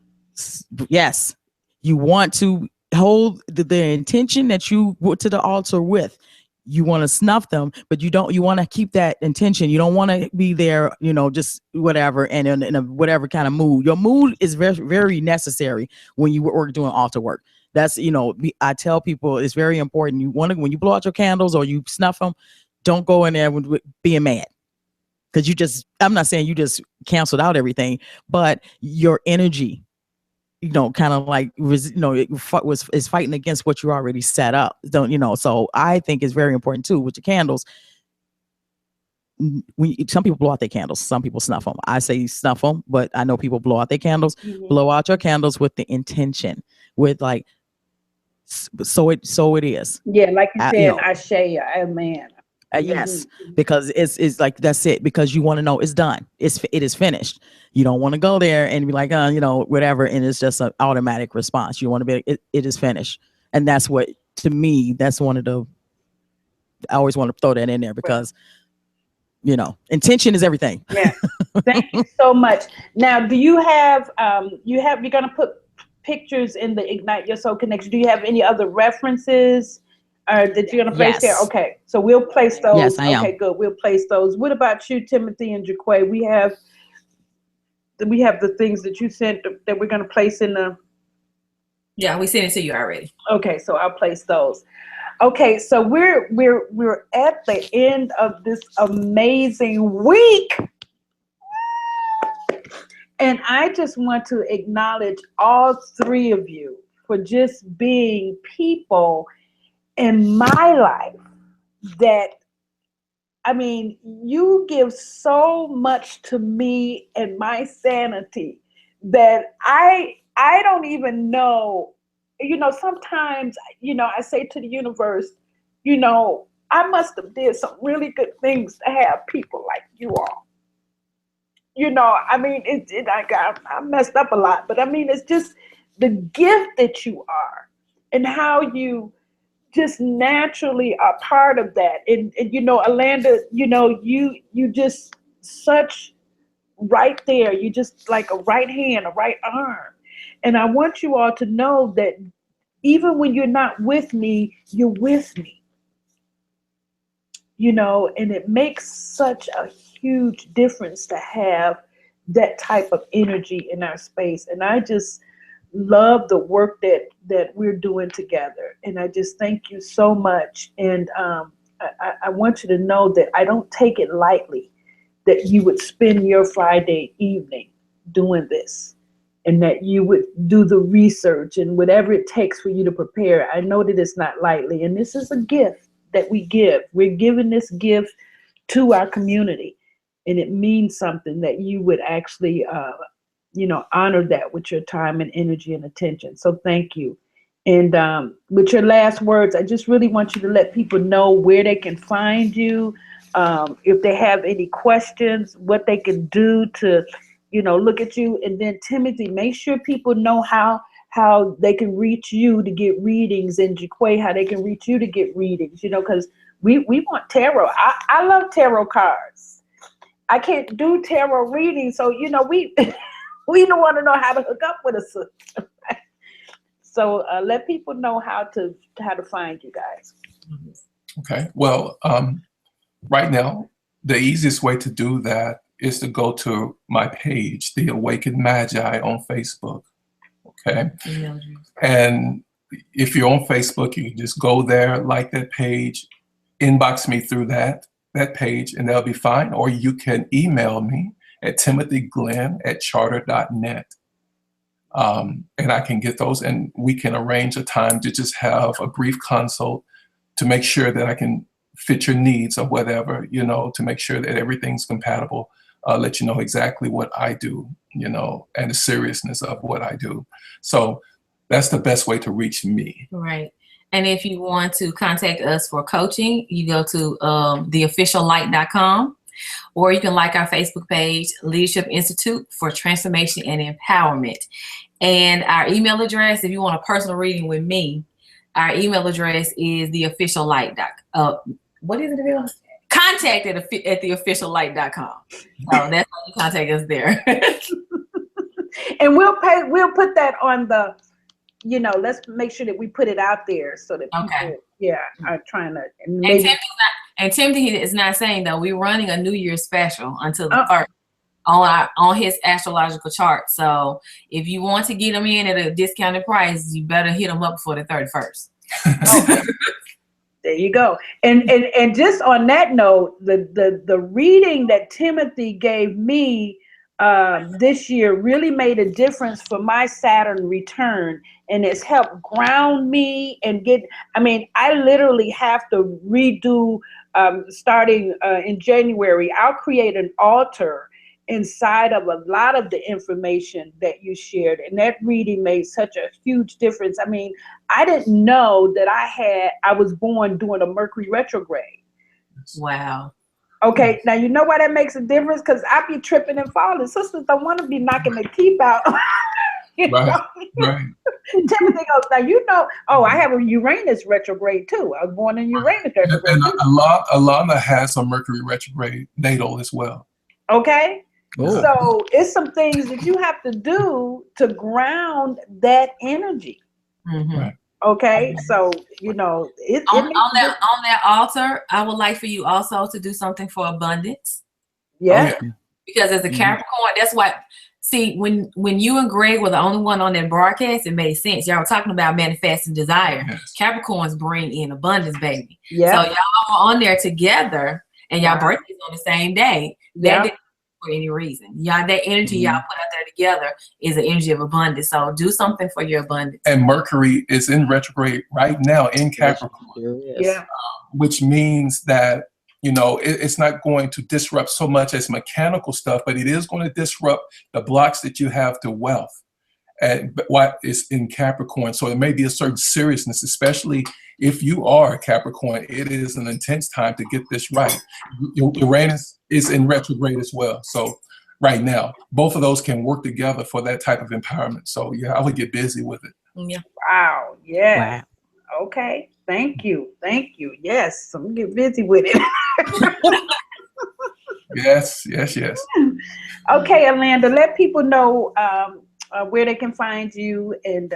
Yes, you want to hold the intention that you went to the altar with. You want to snuff them, but you want to keep that intention. You don't want to be there, just whatever, and in a whatever kind of mood. Your mood is very, very necessary when you work doing altar work. That's, I tell people it's very important. When you blow out your candles or you snuff them, don't go in there with being mad. Because I'm not saying you just canceled out everything, but your energy, kind of like is fighting against what you already set up. So I think it's very important too with your candles. Some people blow out their candles, some people snuff them. I say snuff them, but I know people blow out their candles. Mm-hmm. Blow out your candles with the intention, with like, so it is. Yeah, like you said, Ashe, amen. Yes, because it's like, that's it, because you want to know it's done. It is finished. You don't want to go there and be like, whatever. And it's just an automatic response. You want to be, it is finished. And that's what, to me, that's one of the, I always want to throw that in there because, intention is everything. Yeah. Thank you so much. Now, do you have, you're going to put pictures in the Ignite Your Soul Connection. Do you have any other references? That you're gonna place there? Okay, so we'll place those. Yes, I am. Okay, good. We'll place those. What about you, Timothy and Jaquay? We have the things that you sent that we're gonna place in the. Yeah, we sent it to you already. Okay, so I'll place those. Okay, so we're at the end of this amazing week, and I just want to acknowledge all three of you for just being people in my life that, you give so much to me and my sanity that I don't even know, sometimes, I say to the universe, I must have did some really good things to have people like you all. I messed up a lot, but it's just the gift that you are and how you just naturally are part of that. And Alanda, you just such right there. You just like a right hand, a right arm. And I want you all to know that even when you're not with me, you're with me. And it makes such a huge difference to have that type of energy in our space. And I just love the work that we're doing together. And I just thank you so much. And I want you to know that I don't take it lightly that you would spend your Friday evening doing this and that you would do the research and whatever it takes for you to prepare. I know that it's not lightly. And this is a gift that we give. We're giving this gift to our community. And it means something that you would actually honor that with your time and energy and attention. So thank you. And with your last words, I just really want you to let people know where they can find you. If they have any questions, what they can do to, look at you. And then Timothy, make sure people know how they can reach you to get readings, and Jaquay, how they can reach you to get readings, because we want tarot. I love tarot cards. I can't do tarot readings. So, we don't want to know how to hook up with us. So let people know how to find you guys. Okay. Well, right now, the easiest way to do that is to go to my page, The Awakened Magi, on Facebook. Okay. And if you're on Facebook, you can just go there, like that page, inbox me through that page, and that'll be fine. Or you can email me at timothyglenn@charter.net. And I can get those, and we can arrange a time to just have a brief consult to make sure that I can fit your needs or whatever, to make sure that everything's compatible, let you know exactly what I do, and the seriousness of what I do. So that's the best way to reach me. Right. And if you want to contact us for coaching, you go to theofficiallight.com, or you can like our Facebook page, Leadership Institute for Transformation and Empowerment. And our email address, if you want a personal reading with me, our email address is theofficiallight. What is it? Contact at theofficiallight.com. So that's how you contact us there. And we'll put that on the, let's make sure that we put it out there so that people, are trying to. And Timothy is not saying, though, we're running a New Year's special until the 1st on his astrological chart. So if you want to get them in at a discounted price, you better hit them up before the 31st. Okay. There you go. And just on that note, the reading that Timothy gave me this year really made a difference for my Saturn return, and it's helped ground me and I literally have to redo starting in January. I'll create an altar inside of a lot of the information that you shared, and that reading made such a huge difference. I didn't know that I was born during a Mercury retrograde. Wow. Okay, now you know why that makes a difference? Because I be tripping and falling. Sisters don't want to be knocking their teeth out. Right. Timothy goes, now I have a Uranus retrograde too. I was born in Uranus retrograde. And Alana has a Mercury retrograde natal as well. Okay. Cool. So it's some things that you have to do to ground that energy. Mm-hmm. Right. Okay. So, on that altar, I would like for you also to do something for abundance. Yeah. Oh, yeah. Because as a Capricorn, that's why, see, when you and Greg were the only one on that broadcast, it made sense. Y'all were talking about manifesting desire. Yes. Capricorns bring in abundance, baby. Yeah. So y'all were on there together, and y'all birthdays on the same day. That didn't for any reason. Y'all, that energy y'all put out there together is an energy of abundance. So do something for your abundance. And Mercury is in retrograde right now in Capricorn. Yeah. Which means that, it's not going to disrupt so much as mechanical stuff, but it is going to disrupt the blocks that you have to wealth. And what is in Capricorn. So it may be a certain seriousness, especially if you are a Capricorn. It is an intense time to get this right. Uranus is in retrograde as well. So right now, both of those can work together for that type of empowerment. So I would get busy with it. Yeah. Wow. Yeah. Wow. Okay. Thank you. Yes. I'm gonna get busy with it. Yes. Okay, Amanda, let people know where they can find you and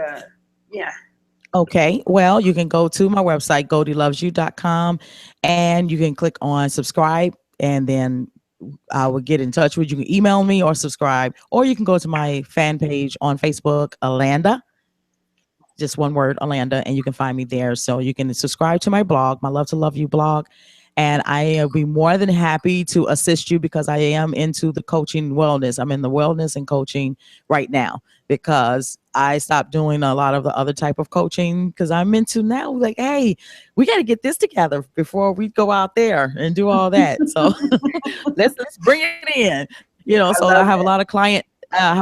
Okay. Well, you can go to my website, GoldieLovesYou.com, and you can click on subscribe, and then I will get in touch with you. You can email me or subscribe, or you can go to my fan page on Facebook, Alanda. Just one word, Alanda, and you can find me there. So you can subscribe to my blog, my Love to Love You blog. And I will be more than happy to assist you because I am into the coaching wellness. I'm in the wellness and coaching right now because I stopped doing a lot of the other type of coaching because I'm into now like, hey, we got to get this together before we go out there and do all that. So let's bring it in, so I have a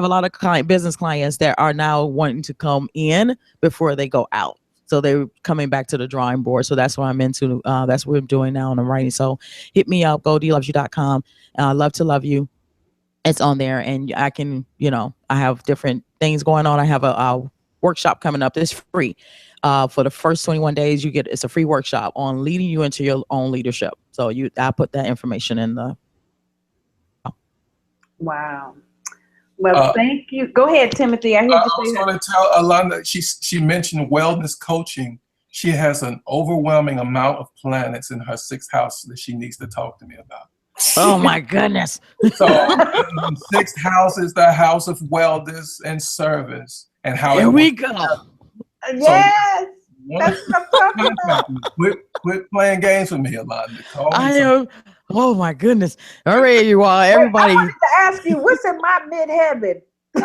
lot of business clients that are now wanting to come in before they go out. So they're coming back to the drawing board. So that's what I'm into. That's what I'm doing now and I'm writing. So hit me up, GoldieLovesYou.com. Love to love you. It's on there. And I can, I have different things going on. I have a workshop coming up. It's free. For the first 21 days, it's a free workshop on leading you into your own leadership. So I put that information in the. Wow. Well, thank you. Go ahead, Timothy. I heard you say I was going to tell Alana, she mentioned wellness coaching. She has an overwhelming amount of planets in her 6th house that she needs to talk to me about. Oh my goodness. So 6th house is the house of wellness and service and how Here we go. Yes. That's what I'm talking about. Quit playing games with me, Alana. Oh my goodness. All right, you all, everybody. I wanted to ask you, what's in my midheaven? You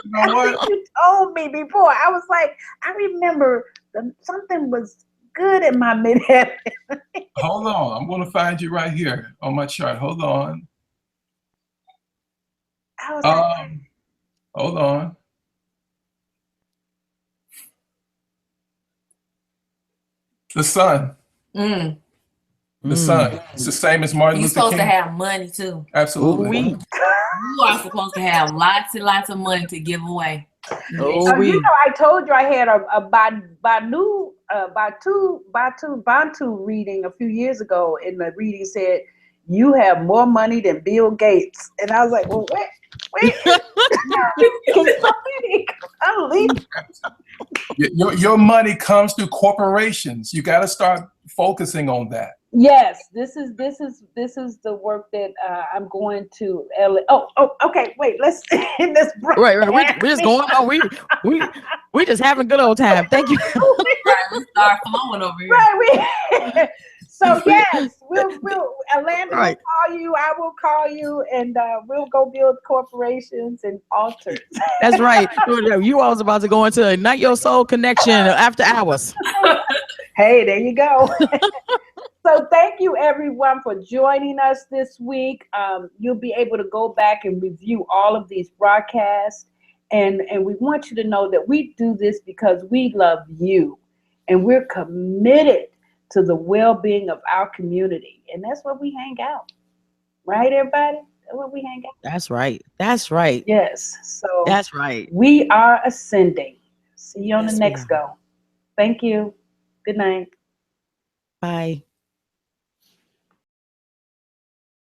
know what? You told me before. I was like, I remember something was good in my midheaven. Hold on. I'm going to find you right here on my chart. Hold on. I was like, Hold on. The sun. Mm. The sun. It's the same as Martin You're Luther supposed King. to have money too. Absolutely. You are supposed to have lots and lots of money to give away. You know, I told you I had a Bantu reading a few years ago, and the reading said, "You have more money than Bill Gates," and I was like, "Well, wait, your money comes through corporations. You got to start focusing on that. Yes, this is the work that I'm going to. Okay. Wait, let's end this. Right. We're just going on. We just having a good old time. Thank you. Right, we start flowing over here. Right. So yes, we'll Atlanta Right. will call you. I will call you, and we'll go build corporations and altars. That's right. You all was about to go into Ignite Your Soul Connection after hours. Hey, there you go. So thank you everyone for joining us this week. You'll be able to go back and review all of these broadcasts. And we want you to know that we do this because we love you. And we're committed to the well-being of our community. And that's where we hang out. Right, everybody? That's where we hang out. That's right. That's right. Yes. So That's right. we are ascending. See you on Yes, the we next are. go. Thank you. Good night. Bye.